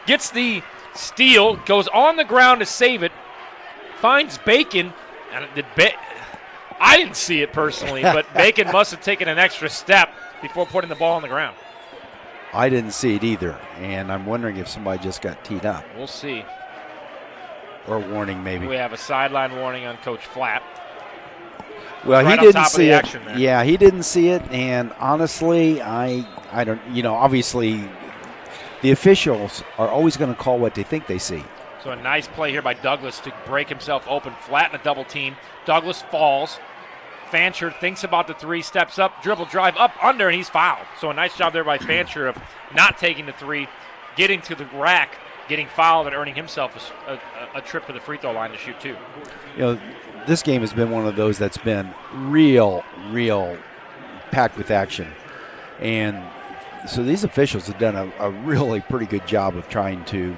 gets the steal, goes on the ground to save it, finds Bacon. And I didn't see it personally, but Bacon must have taken an extra step before putting the ball on the ground. I didn't see it either, and I'm wondering if somebody just got teed up. We'll see. Or a warning, maybe. We have a sideline warning on Coach Flatt. Well, right he didn't see it. Action there. Yeah, he didn't see it, and honestly, I don't. Obviously, the officials are always going to call what they think they see. So a nice play here by Douglas to break himself open, flatten a double team. Douglas falls. Fancher thinks about the three, steps up, dribble drive up under, and he's fouled. So a nice job there by Fancher of not taking the three, getting to the rack, getting fouled, and earning himself a trip to the free throw line to shoot two. This game has been one of those that's been real packed with action. And so these officials have done a really pretty good job of trying to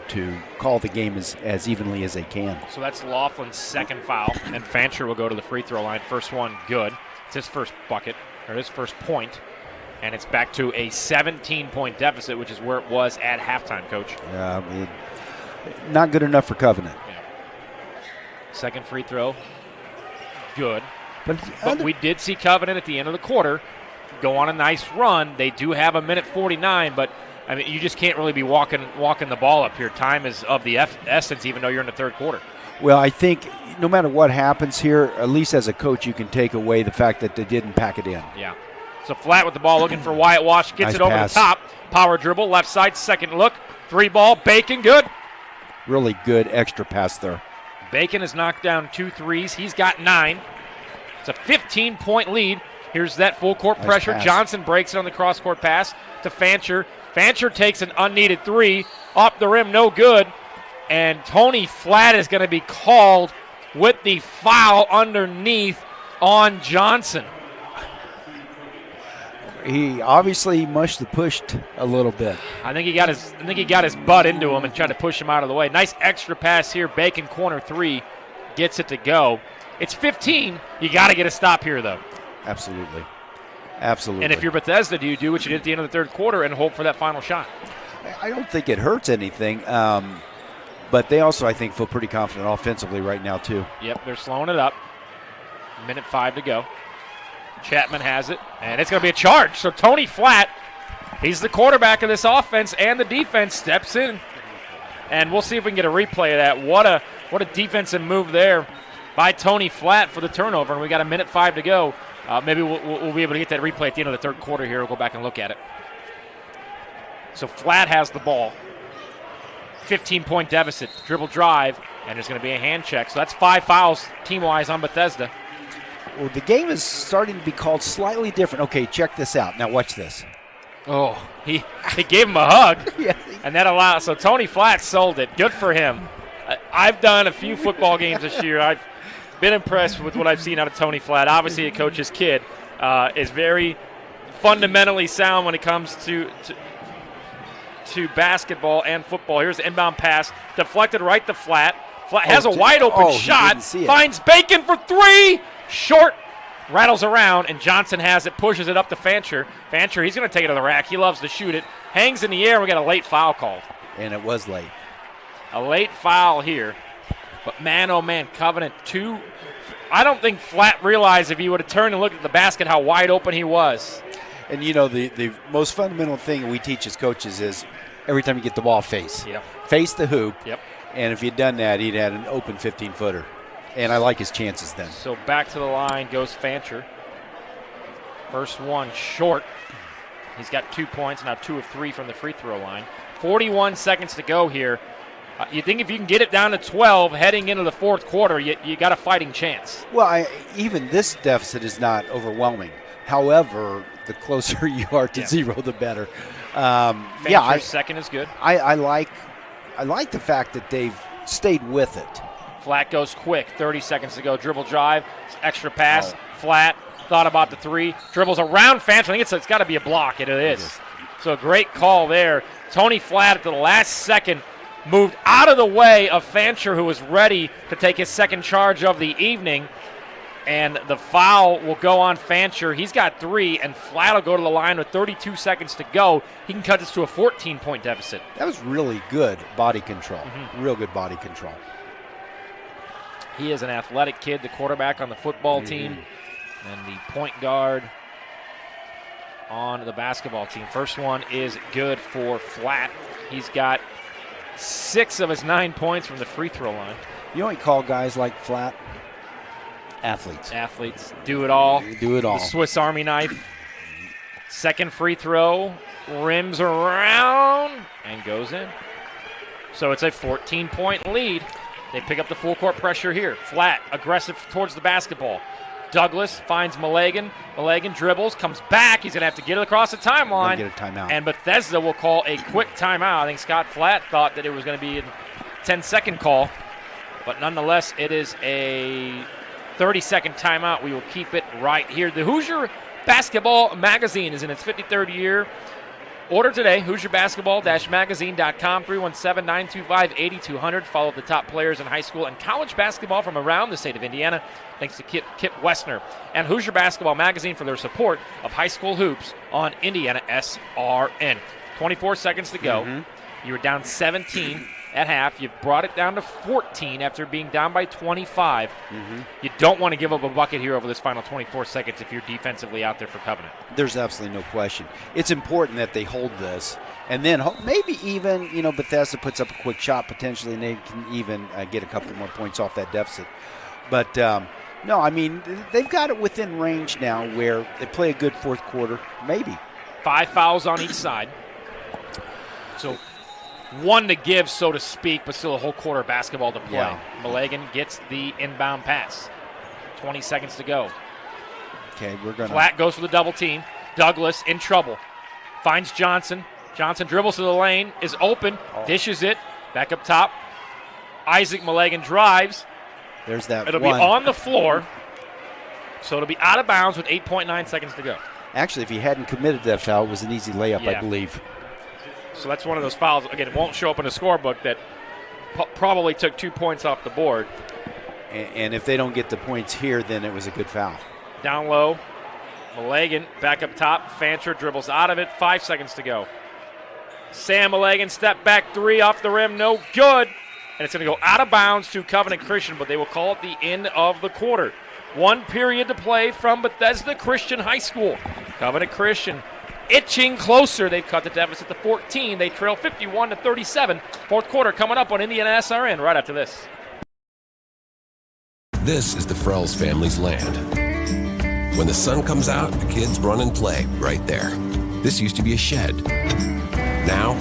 call the game as evenly as they can. So that's Laughlin's second foul, and Fancher will go to the free throw line. First one, good. It's his first bucket, or his first point, and it's back to a 17-point deficit, which is where it was at halftime, Coach. Not good enough for Covenant. Yeah. Second free throw, good. But we did see Covenant at the end of the quarter go on a nice run. They do have a minute 49, but I mean, you just can't really be walking the ball up here. Time is of the essence, even though you're in the third quarter. Well, I think no matter what happens here, at least as a coach, you can take away the fact that they didn't pack it in. Yeah. So Flatt with the ball, looking for Wyatt Wash, gets nice it over pass. the top. Power dribble, left side, second look, three ball, Bacon, good. Really good extra pass there. Bacon has knocked down 2 threes. He's got 9. It's a 15-point lead. Here's that full court nice pressure. Pass. Johnson breaks it on the cross-court pass to Fancher. Fancher takes an unneeded three. Off the rim, no good. And Tony Flatt is going to be called with the foul underneath on Johnson. He obviously must have pushed a little bit. I think he got his butt into him and tried to push him out of the way. Nice extra pass here. Bacon corner three gets it to go. It's 15. You got to get a stop here, though. Absolutely. And if you're Bethesda, do you do what you did at the end of the third quarter and hope for that final shot? I don't think it hurts anything, but they also, I think, feel pretty confident offensively right now, too. Yep, they're slowing it up. Minute 5 to go. Chapman has it, and it's going to be a charge. So Tony Flatt, he's the quarterback of this offense, and the defense steps in. And we'll see if we can get a replay of that. What a defensive move there by Tony Flatt for the turnover, and we got a minute 5 to go. Maybe we'll be able to get that replay at the end of the third quarter here. We'll go back and look at it. So Flatt has the ball. 15-point deficit, dribble drive, and there's going to be a hand check. So that's 5 fouls team-wise on Bethesda. Well, the game is starting to be called slightly different. Okay, check this out. Now watch this. Oh, he gave him a hug, yeah. And that allowed. So Tony Flatt sold it. Good for him. I've done a few football games this year. I've been impressed with what I've seen out of Tony Flatt. Obviously, a coach's kid is very fundamentally sound when it comes to basketball and football. Here's the inbound pass, deflected right to Flatt. Flatt has a wide open shot, finds Bacon for three, short, rattles around, and Johnson has it, pushes it up to Fancher. Fancher, he's going to take it to the rack. He loves to shoot it. Hangs in the air. We got a late foul called. And it was late. A late foul here. But man, oh man, Covenant 2. I don't think Flatt realized if he would have turned and looked at the basket how wide open he was. And you know, the most fundamental thing we teach as coaches is every time you get the ball, face. Yep. Face the hoop. Yep. And if he'd done that, he'd had an open 15-footer. And I like his chances then. So back to the line goes Fancher. First one short. He's got 2 points, now 2 of 3 from the free throw line. 41 seconds to go here. You think if you can get it down to 12 heading into the fourth quarter, you got a fighting chance. Well, even this deficit is not overwhelming. However, the closer you are to zero, the better. Fancher's second is good. I like the fact that they've stayed with it. Flat goes quick. 30 seconds to go. Dribble drive. Extra pass. Flat. Thought about the three. Dribbles around Fancher. I think it's got to be a block. It is. So a great call there. Tony Flat at the last second moved out of the way of Fancher, who was ready to take his second charge of the evening. And the foul will go on Fancher. He's got 3, and Flat will go to the line with 32 seconds to go. He can cut this to a 14-point deficit. That was really good body control. Real good body control. He is an athletic kid, the quarterback on the football team, and the point guard on the basketball team. First one is good for Flat. He's got 6 of his 9 points from the free throw line. You know what you call guys like Flat? Athletes. Athletes. Do it all. Do it all. The Swiss Army knife. Second free throw. Rims around and goes in. So it's a 14-point lead. They pick up the full court pressure here. Flat, aggressive towards the basketball. Douglas finds Malagan. Malagan dribbles, comes back. He's going to have to get it across the timeline. Get a timeout. And Bethesda will call a quick timeout. I think Scott Flat thought that it was going to be a 10-second call. But nonetheless, it is a 30-second timeout. We will keep it right here. The Hoosier Basketball Magazine is in its 53rd year. Order today, HoosierBasketball-magazine.com, 317-925-8200. Follow the top players in high school and college basketball from around the state of Indiana. Thanks to Kip Westner and Hoosier Basketball Magazine for their support of high school hoops on IndianaSRN. 24 seconds to go. You were down 17 at half. You've brought it down to 14 after being down by 25. You don't want to give up a bucket here over this final 24 seconds if you're defensively out there for Covenant. There's absolutely no question. It's important that they hold this. And then maybe even, Bethesda puts up a quick shot potentially, and they can even get a couple more points off that deficit. But, no, I mean, they've got it within range now where they play a good fourth quarter, maybe. 5 fouls on each side. So 1 to give, so to speak, but still a whole quarter of basketball to play. Yeah. Malagan gets the inbound pass. 20 seconds to go. Okay, we're going to. Flat goes for the double team. Douglas in trouble. Finds Johnson. Johnson dribbles to the lane, is open, dishes it. Back up top. Isaac Malagan drives. There's that It'll one. be on the floor. So it'll be out of bounds with 8.9 seconds to go. Actually, if he hadn't committed that foul, it was an easy layup, I believe. So that's one of those fouls. Again, it won't show up in the scorebook that probably took 2 points off the board. And if they don't get the points here, then it was a good foul. Down low. Malagan back up top. Fancher dribbles out of it. 5 seconds to go. Sam Malagan step back 3 off the rim. No good. And it's going to go out of bounds to Covenant Christian, but they will call it the end of the quarter. 1 period to play from Bethesda Christian High School. Covenant Christian itching closer. They've cut the deficit to 14. They trail 51-37. Fourth quarter coming up on IndianaSRN right after this. This is the Frells family's land. When the sun comes out, the kids run and play right there. This used to be a shed. Now,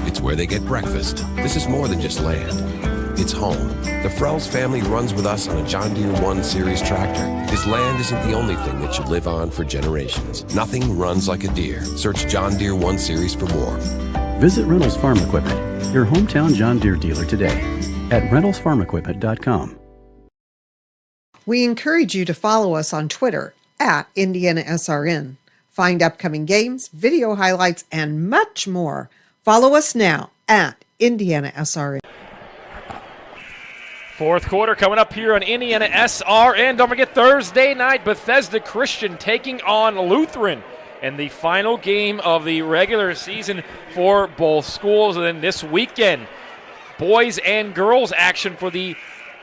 it's where they get breakfast. This is more than just land. It's home. The Frells family runs with us on a John Deere 1 Series tractor. Because land isn't the only thing that should live on for generations. Nothing runs like a deer. Search John Deere 1 Series for more. Visit Reynolds Farm Equipment, your hometown John Deere dealer today at reynoldsfarmequipment.com. We encourage you to follow us on Twitter at IndianaSRN. Find upcoming games, video highlights, and much more. Follow us now at IndianaSRN. Fourth quarter coming up here on IndianaSRN. Don't forget Thursday night, Bethesda Christian taking on Lutheran in the final game of the regular season for both schools. And then this weekend, boys and girls action for the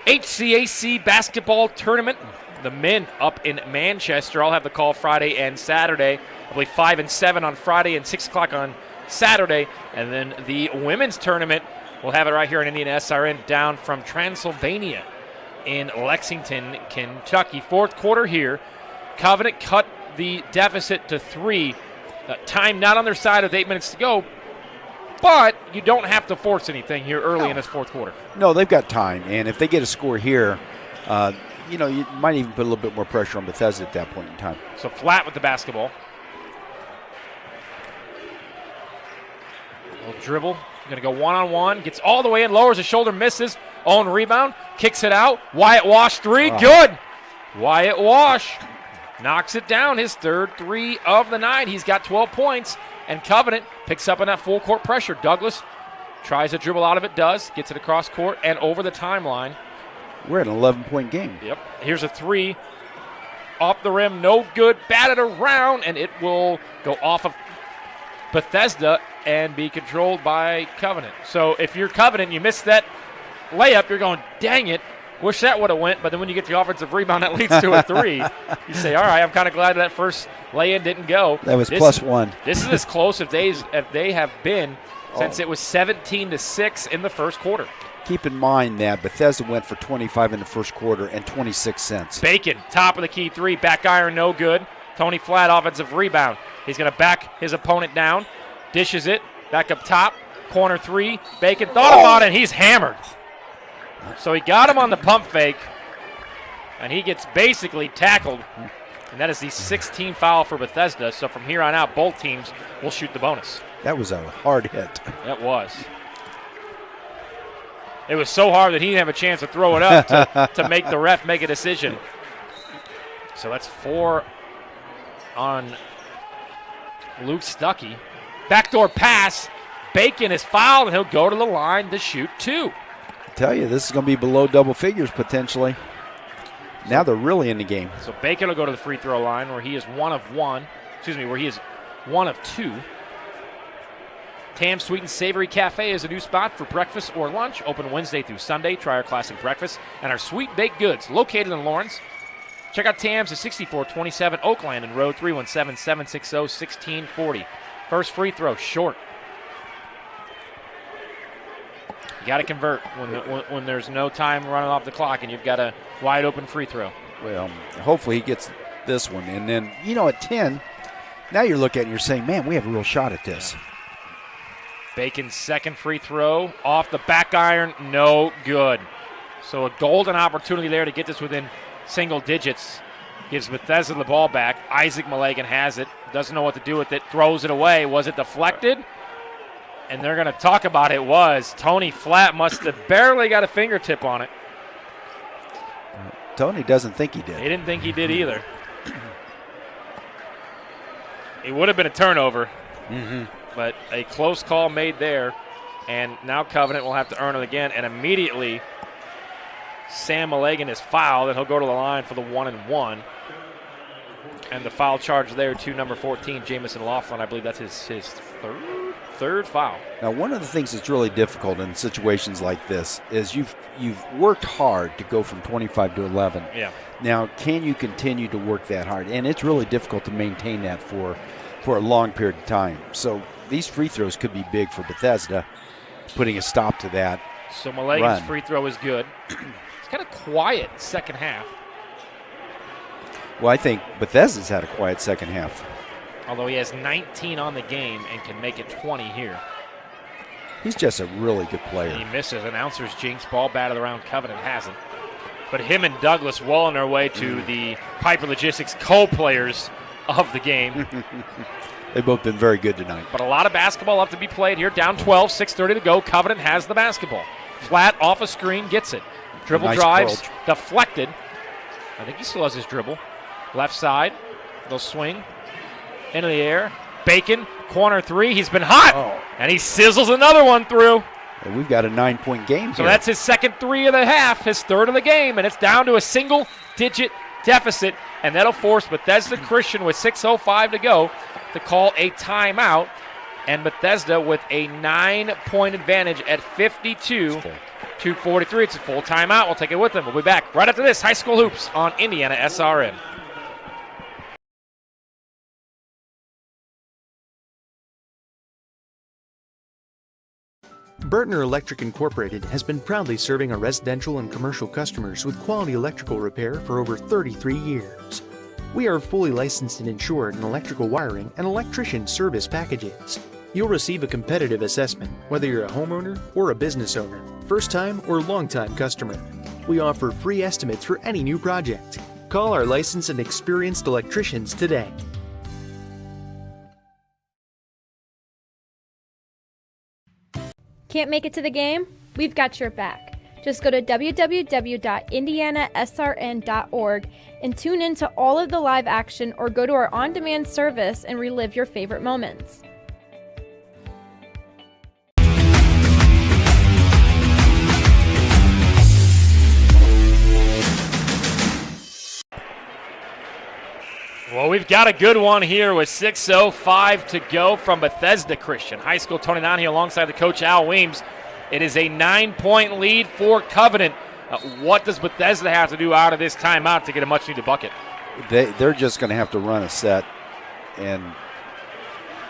IHSAA basketball tournament. The men up in Manchester. I'll have the call Friday and Saturday. I believe 5 and 7 on Friday and 6 o'clock on Saturday. And then the women's tournament, we'll have it right here on IndianaSRN down from Transylvania in Lexington, Kentucky. Fourth quarter here. Covenant cut the deficit to 3. Time not on their side with 8 minutes to go. But you don't have to force anything here early in this fourth quarter. No, they've got time. And if they get a score here, you might even put a little bit more pressure on Bethesda at that point in time. So Flat with the basketball. A little dribble. Going to go one-on-one. Gets all the way in, lowers his shoulder, misses. On rebound. kicks it out. Wyatt Wash 3, good. Wyatt Wash knocks it down, his third 3 of the night. He's got 12 points, and Covenant picks up on that full court pressure. Douglas tries to dribble out of it, gets it across court and over the timeline. We're at an 11-point game. Yep. Here's a 3 off the rim, no good, batted around, and it will go off of Bethesda and be controlled by Covenant. So if you're Covenant, you miss that layup, you're going, dang it, wish that would have went. But then when you get the offensive rebound that leads to a 3, you say, all right, I'm kind of glad that first lay-in didn't go. That was +1. This is as close as they have been since it was 17-6 in the first quarter. Keep in mind that Bethesda went for 25 in the first quarter and 26 cents. Bacon, top of the key 3, back iron, no good. Tony Flatt, offensive rebound. He's going to back his opponent down, dishes it, back up top, corner 3. Bacon thought about it, and he's hammered. So he got him on the pump fake, and he gets basically tackled. And that is the 16th foul for Bethesda. So from here on out, both teams will shoot the bonus. That was a hard hit. That was. It was so hard that he didn't have a chance to throw it up to make the ref make a decision. So that's 4 on Luke Stuckey. Backdoor pass. Bacon is fouled, and he'll go to the line to shoot 2. I tell you, this is going to be below double figures potentially. Now they're really in the game. So Bacon will go to the free throw line where he is 1 of 2. Tam's Sweet and Savory Cafe is a new spot for breakfast or lunch. Open Wednesday through Sunday. Try our classic breakfast and our sweet baked goods located in Lawrence. Check out Tam's at 6427 Oakland and Road 317-760-1640. First free throw, short. You got to convert when there's no time running off the clock and you've got a wide open free throw. Well, hopefully he gets this one. And then, at 10, now you're looking at it and you're saying, man, we have a real shot at this. Yeah. Bacon's second free throw off the back iron, no good. So a golden opportunity there to get this within single digits. Gives Bethesda the ball back. Isaac Malagan has it, doesn't know what to do with it, throws it away. Was it deflected? And they're going to talk about it was. Tony Flatt must have barely got a fingertip on it. Tony doesn't think he did. He didn't think he did either. It would have been a turnover. Mm-hmm. But a close call made there, and now Covenant will have to earn it again, and immediately Sam Malagan is fouled, and he'll go to the line for the 1-and-1. And the foul charge there to number 14, Jamison Laughlin. I believe that's his third foul. Now, one of the things that's really difficult in situations like this is you've worked hard to go from 25 to 11. Yeah. Now, can you continue to work that hard? And it's really difficult to maintain that for a long period of time. So these free throws could be big for Bethesda, putting a stop to that. So Malagan's free throw is good. It's kind of quiet second half. Well, I think Bethesda's had a quiet second half. Although he has 19 on the game and can make it 20 here. He's just a really good player. And he misses. Announcers jinx, ball batted around. Covenant hasn't. But him and Douglas well on their way to the Piper Logistics co-players of the game. They've both been very good tonight. But a lot of basketball left to be played here. Down 12, 6:30 to go. Covenant has the basketball. Flat off a screen, gets it. Dribble nice drives, curl. deflected. I think he still has his dribble. Left side, they'll swing. Into the air. Bacon, corner 3. He's been hot. And he sizzles another one through. And we've got a 9-point game here. So that's his second 3 of the half, his third of the game. And it's down to a single-digit deficit. And that'll force Bethesda Christian with 6:05 to go to call a timeout. And Bethesda with a 9-point advantage at 52-43. It's a full timeout. We'll take it with them. We'll be back right after this. High School Hoops on IndianaSRN. Burtner Electric Incorporated has been proudly serving our residential and commercial customers with quality electrical repair for over 33 years. We are fully licensed and insured in electrical wiring and electrician service packages. You'll receive a competitive assessment whether you're a homeowner or a business owner, first-time or long-time customer. We offer free estimates for any new project. Call our licensed and experienced electricians today. Can't make it to the game? We've got your back. Just go to www.IndianaSRN.org and tune in to all of the live action, or go to our on-demand service and relive your favorite moments. Well, we've got a good one here with 6:05 to go from Bethesda Christian High School. Tony Nonahue alongside the coach Al Weems. It is a 9-point lead for Covenant. What does Bethesda have to do out of this timeout to get a much-needed bucket? They're just going to have to run a set,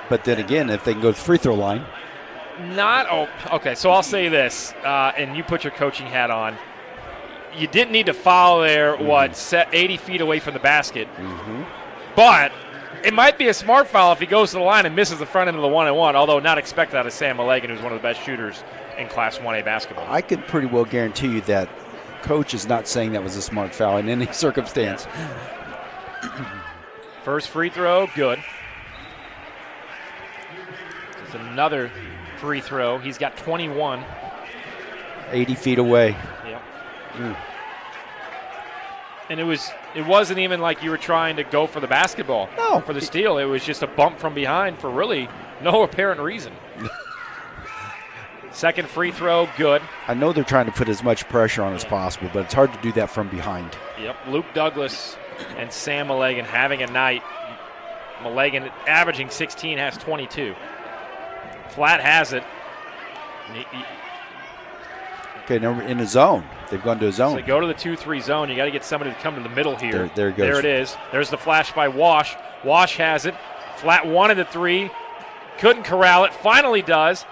but then again, if they can go to the free throw line. Okay, so I'll say this, and you put your coaching hat on. You didn't need to foul there, set 80 feet away from the basket. But it might be a smart foul if he goes to the line and misses the front end of the 1-on-1, although not expected out of Sam Mulligan, who's one of the best shooters in Class 1A basketball. I could pretty well guarantee you that coach is not saying that was a smart foul in any circumstance. First free throw, good. It's another free throw. He's got 21. 80 feet away. Yep. And it wasn't even like you were trying to go for the basketball. No. For the steal. It was just a bump from behind for really no apparent reason. Second free throw, good. I know they're trying to put as much pressure on as possible, but it's hard to do that from behind. Yep, Luke Douglas and Sam Mulligan having a night. Mulligan averaging 16, has 22. Flat has it. Okay, now we're in a zone. They've gone to a zone. So they go to the 2-3 zone. You got to get somebody to come to the middle here. There it goes. There it is. There's the flash by Wash. Wash has it. Flat wanted the 3. Couldn't corral it. Finally does.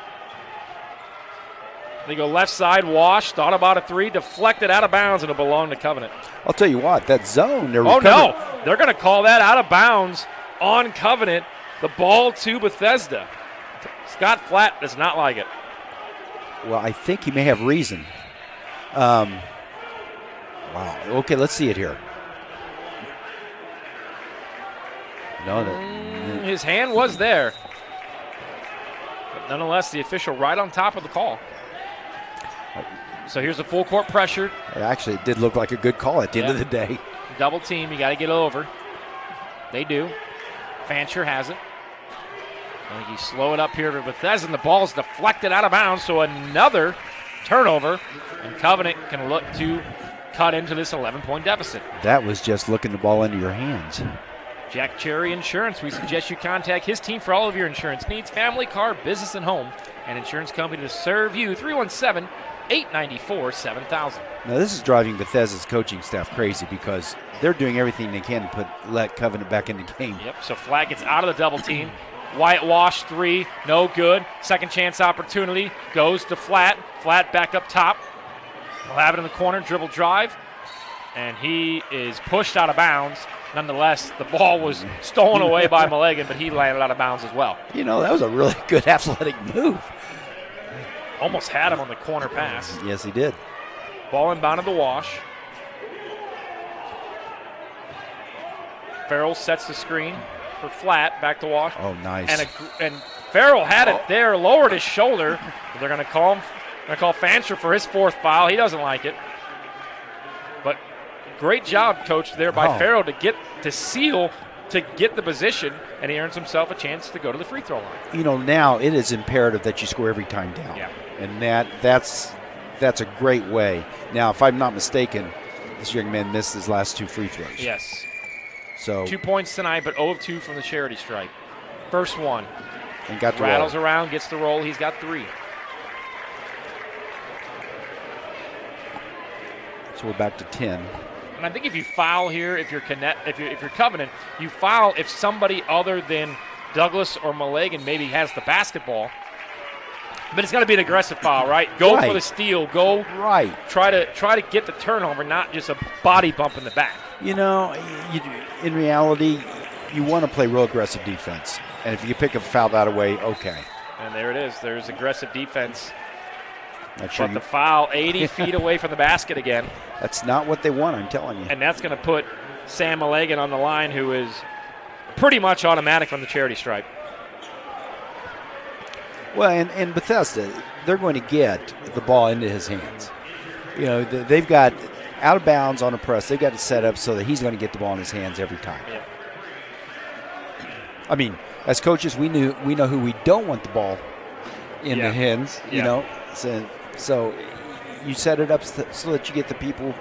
They go left side. Wash thought about a 3, deflected out of bounds, and it belonged to Covenant. I'll tell you what, that zone. No, they're going to call that out of bounds on Covenant. The ball to Bethesda. Scott Flatt does not like it. Well, I think he may have reason. Wow. Okay, let's see it here. No, his hand was there. But nonetheless, the official right on top of the call. So here's the full court pressure. Actually, it did look like a good call at the end of the day. Double team, you got to get over. They do. Fancher has it. I think you slow it up here to Bethesda, and the ball's deflected out of bounds, so another turnover, and Covenant can look to cut into this 11-point deficit. That was just looking the ball into your hands. Jack Cherry Insurance, we suggest you contact his team for all of your insurance needs, family, car, business, and home, and insurance company to serve you, 317-894-7000. Now, this is driving Bethesda's coaching staff crazy because they're doing everything they can to let Covenant back in the game. Yep, so Flag gets out of the double team. Whitewash 3, no good. Second chance opportunity goes to Flat. Flat back up top. He'll have it in the corner, dribble drive, and he is pushed out of bounds. Nonetheless, the ball was stolen away by Mulligan, but he landed out of bounds as well. You know, that was a really good athletic move. Almost had him on the corner pass. Yes, he did. Ball inbounded the Wash. Farrell sets the screen for Flat, back to Wash. Oh, nice. And Farrell had it there, lowered his shoulder. They're going to call Fancher for his 4th foul. He doesn't like it. But great job, Coach, there by Farrell to seal, to get the position, and he earns himself a chance to go to the free throw line. You know, now it is imperative that you score every time down. Yeah. And that's a great way. Now, if I'm not mistaken, this young man missed his last 2 free throws. Yes. So 2 points tonight, but 0 of 2 from the charity stripe. First one. And got the rattles roll. Around, gets the roll. He's got 3. So we're back to 10. And I think if you foul here, if you're Covenant, you foul if somebody other than Douglas or Mulligan maybe has the basketball. But it's got to be an aggressive foul, right? Go for the steal. Go right. Try to get the turnover, not just a body bump in the back. You know, in reality, you want to play real aggressive defense. And if you pick a foul that away, okay. And there it is. There's aggressive defense. Sure but the foul 80 feet away from the basket again. That's not what they want, I'm telling you. And that's going to put Sam Mulligan on the line, who is pretty much automatic from the charity stripe. Well, and Bethesda, they're going to get the ball into his hands. they've got out of bounds on a press. They've got it set up so that he's going to get the ball in his hands every time. Yep. I mean, as coaches, we know who we don't want the ball in the hands. So you set it up so that you get the people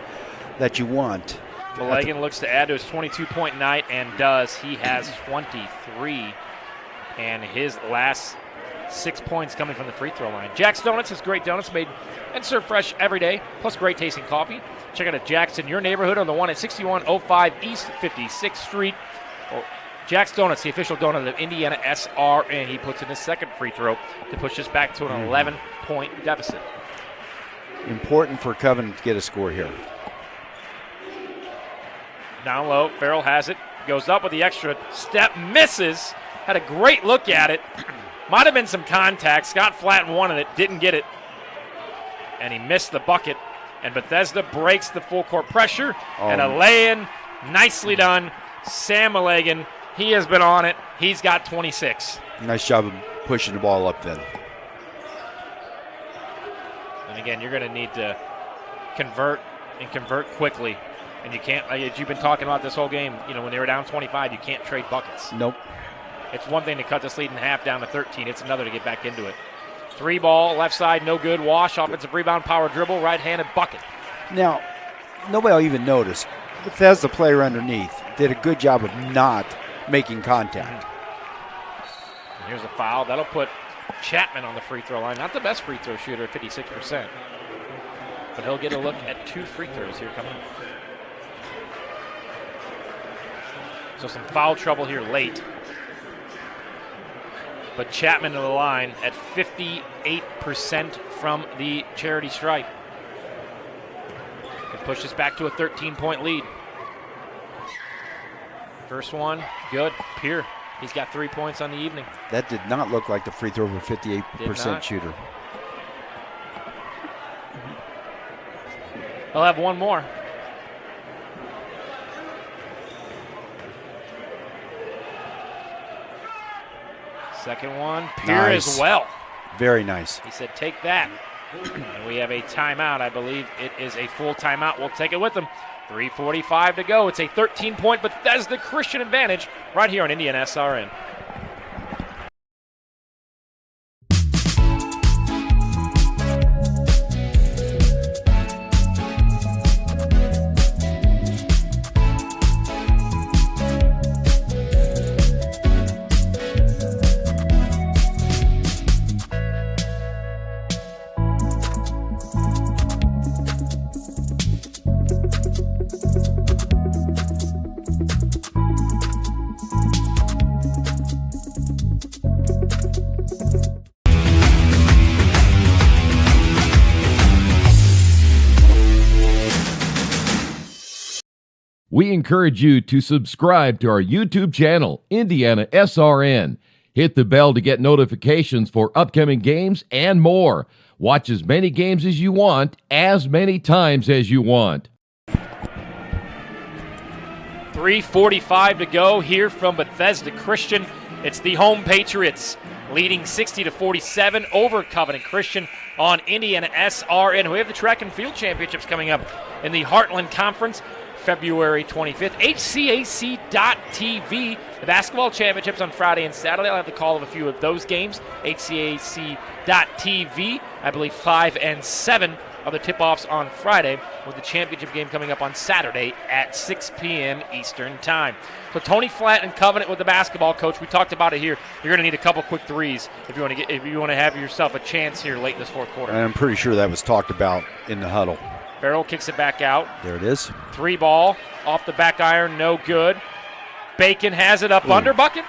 that you want. Mulligan looks to add to his 22-point night and does. He has 23, and his last 6 points coming from the free throw line. Jack's Donuts is great donuts made and served fresh every day, plus great tasting coffee. Check out Jack's in your neighborhood on the one at 6105 East 56th Street. Jack's Donuts, the official donut of IndianaSRN. He puts in his second free throw to push us back to an 11-point deficit. Important for Covenant to get a score here. Down low, Farrell has it, goes up with the extra step, misses, had a great look at it. Might have been some contact. Scott Flatten wanted it, didn't get it, and he missed the bucket. And Bethesda breaks the full court pressure, and a lay-in, nicely done. Sam Mulligan, he has been on it. He's got 26. Nice job of pushing the ball up then. And again, you're going to need to convert quickly. And you can't, as you've been talking about this whole game, when they were down 25, you can't trade buckets. Nope. It's one thing to cut this lead in half down to 13. It's another to get back into it. 3 ball, left side, no good. Wash, offensive rebound, power dribble, right-handed bucket. Now, nobody will even notice. Bethesda player underneath did a good job of not making contact. And here's a foul. That'll put Chapman on the free throw line. Not the best free throw shooter at 56%. But he'll get a look at 2 free throws here coming up. So some foul trouble here late. But Chapman to the line at 58% from the charity stripe. Can push this back to a 13-point lead. First one, good. Pierre, he's got 3 points on the evening. That did not look like the free throw of a 58% shooter. He'll have one more. Second one, Pierre as well. Very nice. He said, take that. And we have a timeout. I believe it is a full timeout. We'll take it with them. 3:45 to go. It's a 13-point Bethesda Christian advantage right here on IndianaSRN. We encourage you to subscribe to our YouTube channel, IndianaSRN. Hit the bell to get notifications for upcoming games and more. Watch as many games as you want, as many times as you want. 3:45 to go here from Bethesda Christian. It's the home Patriots leading 60-47 over Covenant Christian on IndianaSRN. We have the track and field championships coming up in the Heartland Conference. February 25th, HCAC.TV. The basketball championships on Friday and Saturday. I'll have the call of a few of those games. HCAC.TV. I believe 5 and 7 are the tip-offs on Friday, with the championship game coming up on Saturday at 6 p.m. Eastern Time. So Tony Flatt and Covenant with the basketball coach. We talked about it here. You're going to need a couple quick threes if you want to have yourself a chance here late in this fourth quarter. And I'm pretty sure that was talked about in the huddle. Farrell kicks it back out. There it is. 3 ball off the back iron, no good. Bacon has it up under bucket.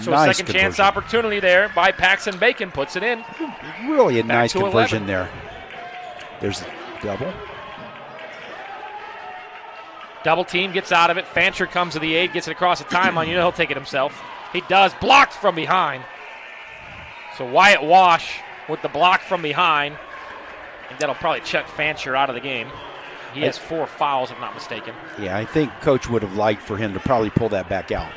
So nice a second chance opportunity there by Paxton Bacon, puts it in. Really a back nice conversion 11. there. There's a double. Double team, gets out of it. Fancher comes to the aid, gets it across the timeline. You know he'll take it himself. He does. Blocked from behind. So Wyatt Wash with the block from behind. And that'll probably check Fancher out of the game. He has 4 fouls, if I'm not mistaken. Yeah, I think Coach would have liked for him to probably pull that back out.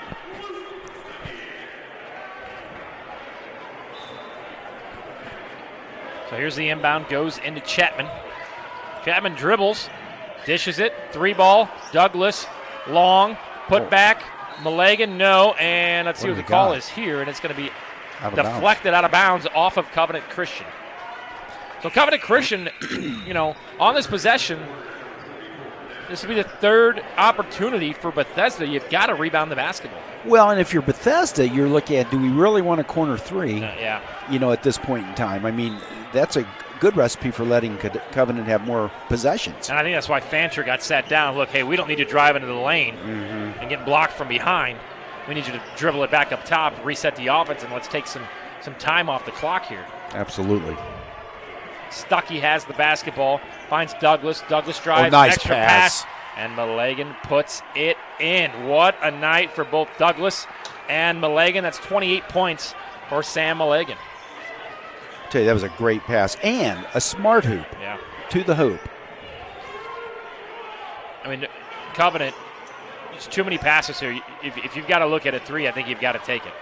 So here's the inbound, goes into Chapman. Chapman dribbles, dishes it, 3-ball, Douglas, long, put back, Malagan, no, and let's see what the call is here, and it's going to be deflected out of bounds off of Covenant Christian. So Covenant Christian, on this possession, this will be the third opportunity for Bethesda. You've got to rebound the basketball. Well, and if you're Bethesda, you're looking at, do we really want a corner three? Yeah. At this point in time. I mean, that's a good recipe for letting Covenant have more possessions. And I think that's why Fancher got sat down. Look, hey, we don't need to drive into the lane and get blocked from behind. We need you to dribble it back up top, reset the offense, and let's take some time off the clock here. Absolutely. Stuckey has the basketball, finds Douglas. Douglas drives, nice extra pass, and Malagan puts it in. What a night for both Douglas and Malagan. That's 28 points for Sam Malagan. I tell you, that was a great pass and a smart hoop to the hoop. I mean, Covenant, it's too many passes here. If you've got to look at a three, I think you've got to take it.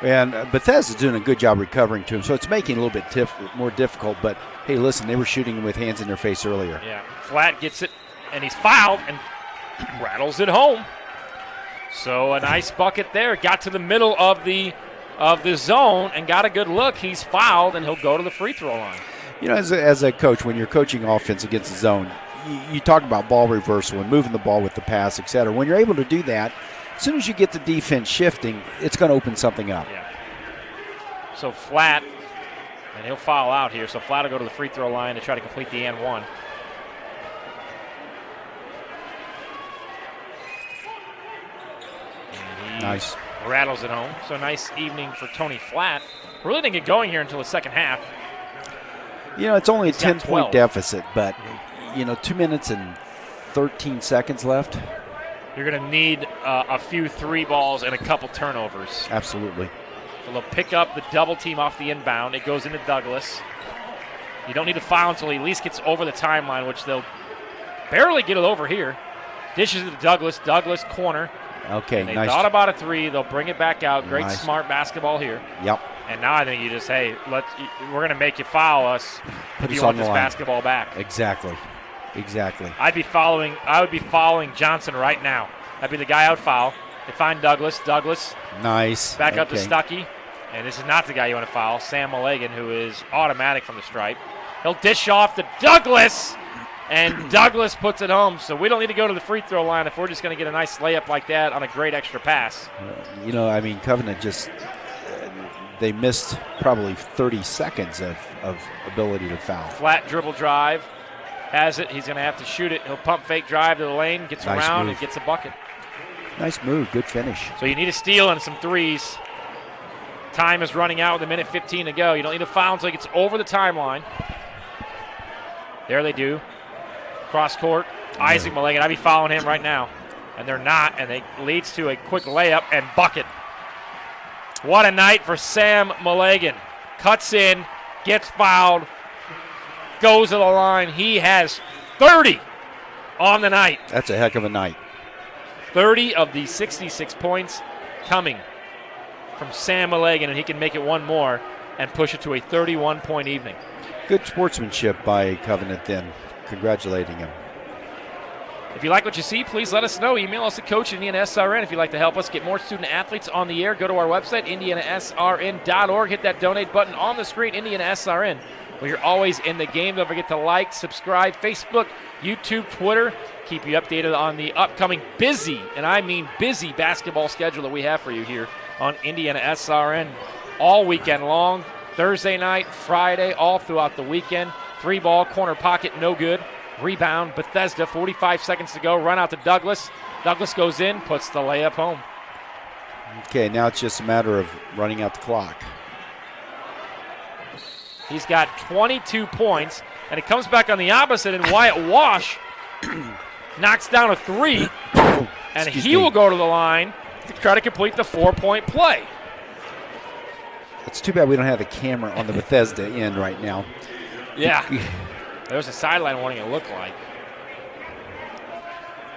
And Bethesda's doing a good job recovering to him, so it's making it a little bit more difficult. But, hey, listen, they were shooting with hands in their face earlier. Yeah, Flatt gets it, and he's fouled and rattles it home. So a nice bucket there. Got to the middle of the zone and got a good look. He's fouled, and he'll go to the free throw line. As a coach, when you're coaching offense against the zone, you talk about ball reversal and moving the ball with the pass, et cetera. When you're able to do that, as soon as you get the defense shifting, it's going to open something up. Yeah. So Flatt, and he'll foul out here. So Flatt will go to the free throw line to try to complete the and one. And nice. Rattles it home. So nice evening for Tony Flatt. Really didn't get going here until the second half. It's only a 10-point deficit, but, 2 minutes and 13 seconds left. You're going to need a few 3 balls and a couple turnovers. Absolutely. So they'll pick up the double team off the inbound. It goes into Douglas. You don't need to foul until he at least gets over the timeline, which they'll barely get it over here. Dishes it to Douglas. Douglas corner. Okay, and they nice. thought about a 3. They'll bring it back out. Great, nice. Smart basketball here. Yep. And now I think you just, we're going to make you foul us if you want this basketball back. Exactly. I would be following Johnson right now. I'd be the guy out foul. They find Douglas. Douglas. Nice. Back up to Stuckey. And this is not the guy you want to foul. Sam Malagan, who is automatic from the stripe. He'll dish off to Douglas. And Douglas puts it home. So we don't need to go to the free throw line if we're just going to get a nice layup like that on a great extra pass. Covenant just they missed probably 30 seconds of ability to foul. Flat dribble drive. Has it. He's going to have to shoot it. He'll pump fake drive to the lane, gets nice around, move. and gets a bucket. Nice move. Good finish. So you need a steal and some threes. Time is running out with 1:15 to go. You don't need a foul until it gets over the timeline. There they do. Cross court. Isaac Malagan. I'd be following him right now. And they're not, and it leads to a quick layup and bucket. What a night for Sam Malagan. Cuts in, gets fouled, goes to the line. He has 30 on the night. That's a heck of a night. 30 of the 66 points coming from Sam Malagan, and he can make it one more and push it to a 31-point evening. Good sportsmanship by Covenant then. Congratulating him. If you like what you see, please let us know. Email us at Coach@IndianaSRN. If you'd like to help us get more student athletes on the air, go to our website, IndianaSRN.org. Hit that donate button on the screen, IndianaSRN. Well, you're always in the game. Don't forget to like, subscribe, Facebook, YouTube, Twitter. Keep you updated on the upcoming busy, and I mean busy, basketball schedule that we have for you here on IndianaSRN all weekend long. Thursday night, Friday, all throughout the weekend. 3-ball, corner pocket, no good. Rebound, Bethesda, 45 seconds to go. Run out to Douglas. Douglas goes in, puts the layup home. Okay, now it's just a matter of running out the clock. He's got 22 points, and it comes back on the opposite, and Wyatt Wash knocks down a 3, and he will go to the line to try to complete the 4-point play. It's too bad we don't have the camera on the Bethesda end right now. Yeah. There's a sideline warning, it looked like.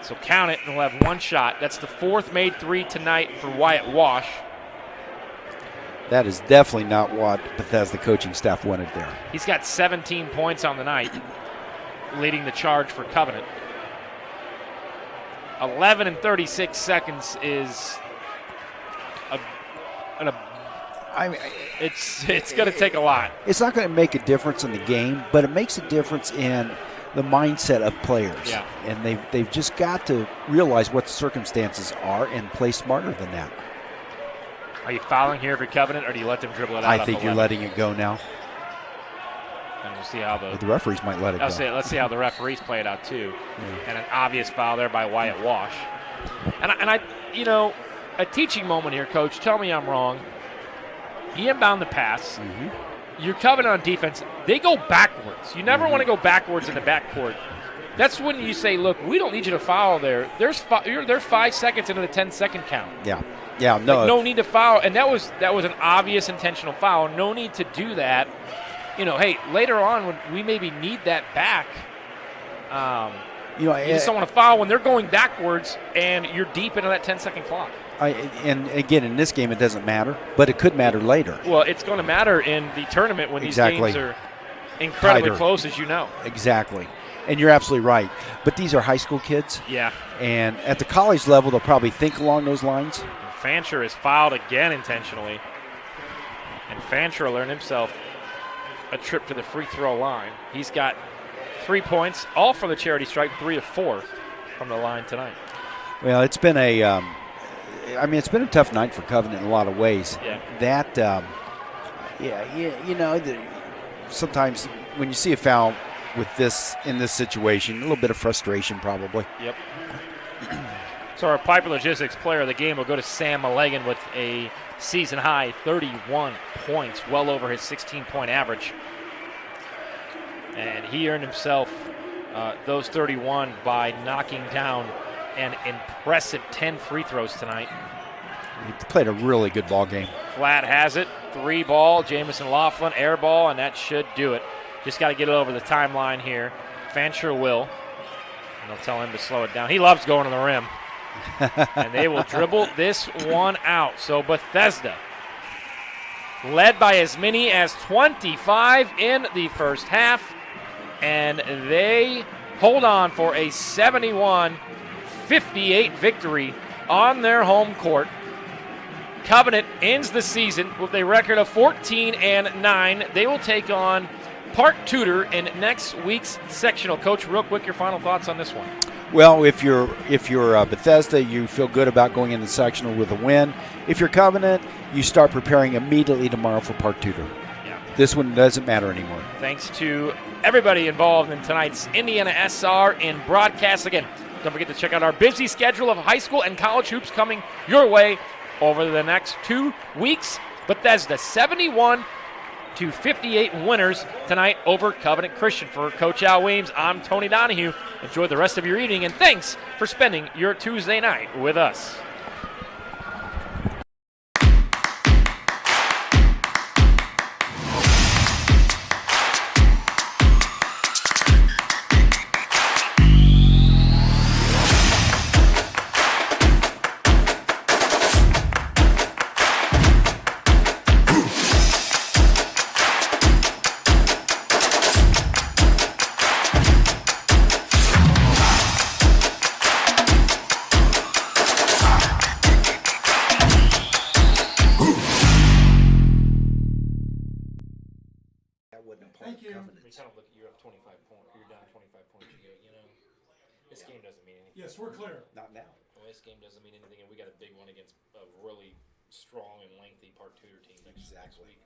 So count it, and we'll have one shot. That's the 4th made 3 tonight for Wyatt Wash. That is definitely not what Bethesda coaching staff wanted there. He's got 17 points on the night. leading the charge for Covenant. 11 and 36 seconds is it's going to take a lot. It's not going to make a difference in the game, but it makes a difference in the mindset of players. Yeah. And they've just got to realize what the circumstances are and play smarter than that. Are you fouling here for Covenant, or do you let them dribble it out? I think you're letting it go now. And we'll see how the referees might let it go. Let's see how the referees play it out too. And an obvious foul there by Wyatt Wash. And I, a teaching moment here, Coach. Tell me I'm wrong. You inbound the pass. You're Covenant on defense. They go backwards. You never want to go backwards in the backcourt. That's when you say, look, we don't need you to foul there. They're 5 seconds into the 10-second count. Yeah, no. Like, no need to foul. And that was an obvious intentional foul. No need to do that. Hey, later on when we maybe need that back, you just don't want to foul when they're going backwards and you're deep into that 10-second clock. And again, in this game, it doesn't matter, but it could matter later. Well, it's going to matter in the tournament when these games are incredibly close, as you know. Exactly. And you're absolutely right. But these are high school kids. Yeah. And at the college level, they'll probably think along those lines. And Fancher is fouled again intentionally. And Fancher will earn himself a trip to the free throw line. He's got 3 points, all from the charity stripe, 3 of 4 from the line tonight. Well, it's been it's been a tough night for Covenant in a lot of ways. Yeah. Sometimes when you see a foul in this situation, a little bit of frustration probably. Yep. So our Piper Logistics player of the game will go to Sam Mulligan with a season-high 31 points, well over his 16-point average. And he earned himself those 31 by knocking down an impressive 10 free throws tonight. He played a really good ball game. Flat has it. 3 ball. Jamison Laughlin, air ball, and that should do it. Just got to get it over the timeline here. Fancher will. And they'll tell him to slow it down. He loves going to the rim. And they will dribble this one out. So Bethesda, led by as many as 25 in the first half, and they hold on for a 71-58 victory on their home court. Covenant ends the season with a record of 14-9. They will take on Park Tudor in next week's sectional. Coach, real quick, your final thoughts on this one. Well, if you're Bethesda, you feel good about going in the sectional with a win. If you're Covenant, you start preparing immediately tomorrow for Park Tudor. Yeah. This one doesn't matter anymore. Thanks to everybody involved in tonight's IndianaSRN broadcast. Again, don't forget to check out our busy schedule of high school and college hoops coming your way over the next 2 weeks. Bethesda 71-58 winners tonight over Covenant Christian. For Coach Al Weems, I'm Tony Donahue. Enjoy the rest of your evening, and thanks for spending your Tuesday night with us. Yes, we're clear. Not now. Well, this game doesn't mean anything, and we got a big one against a really strong and lengthy Park Tudor team next week.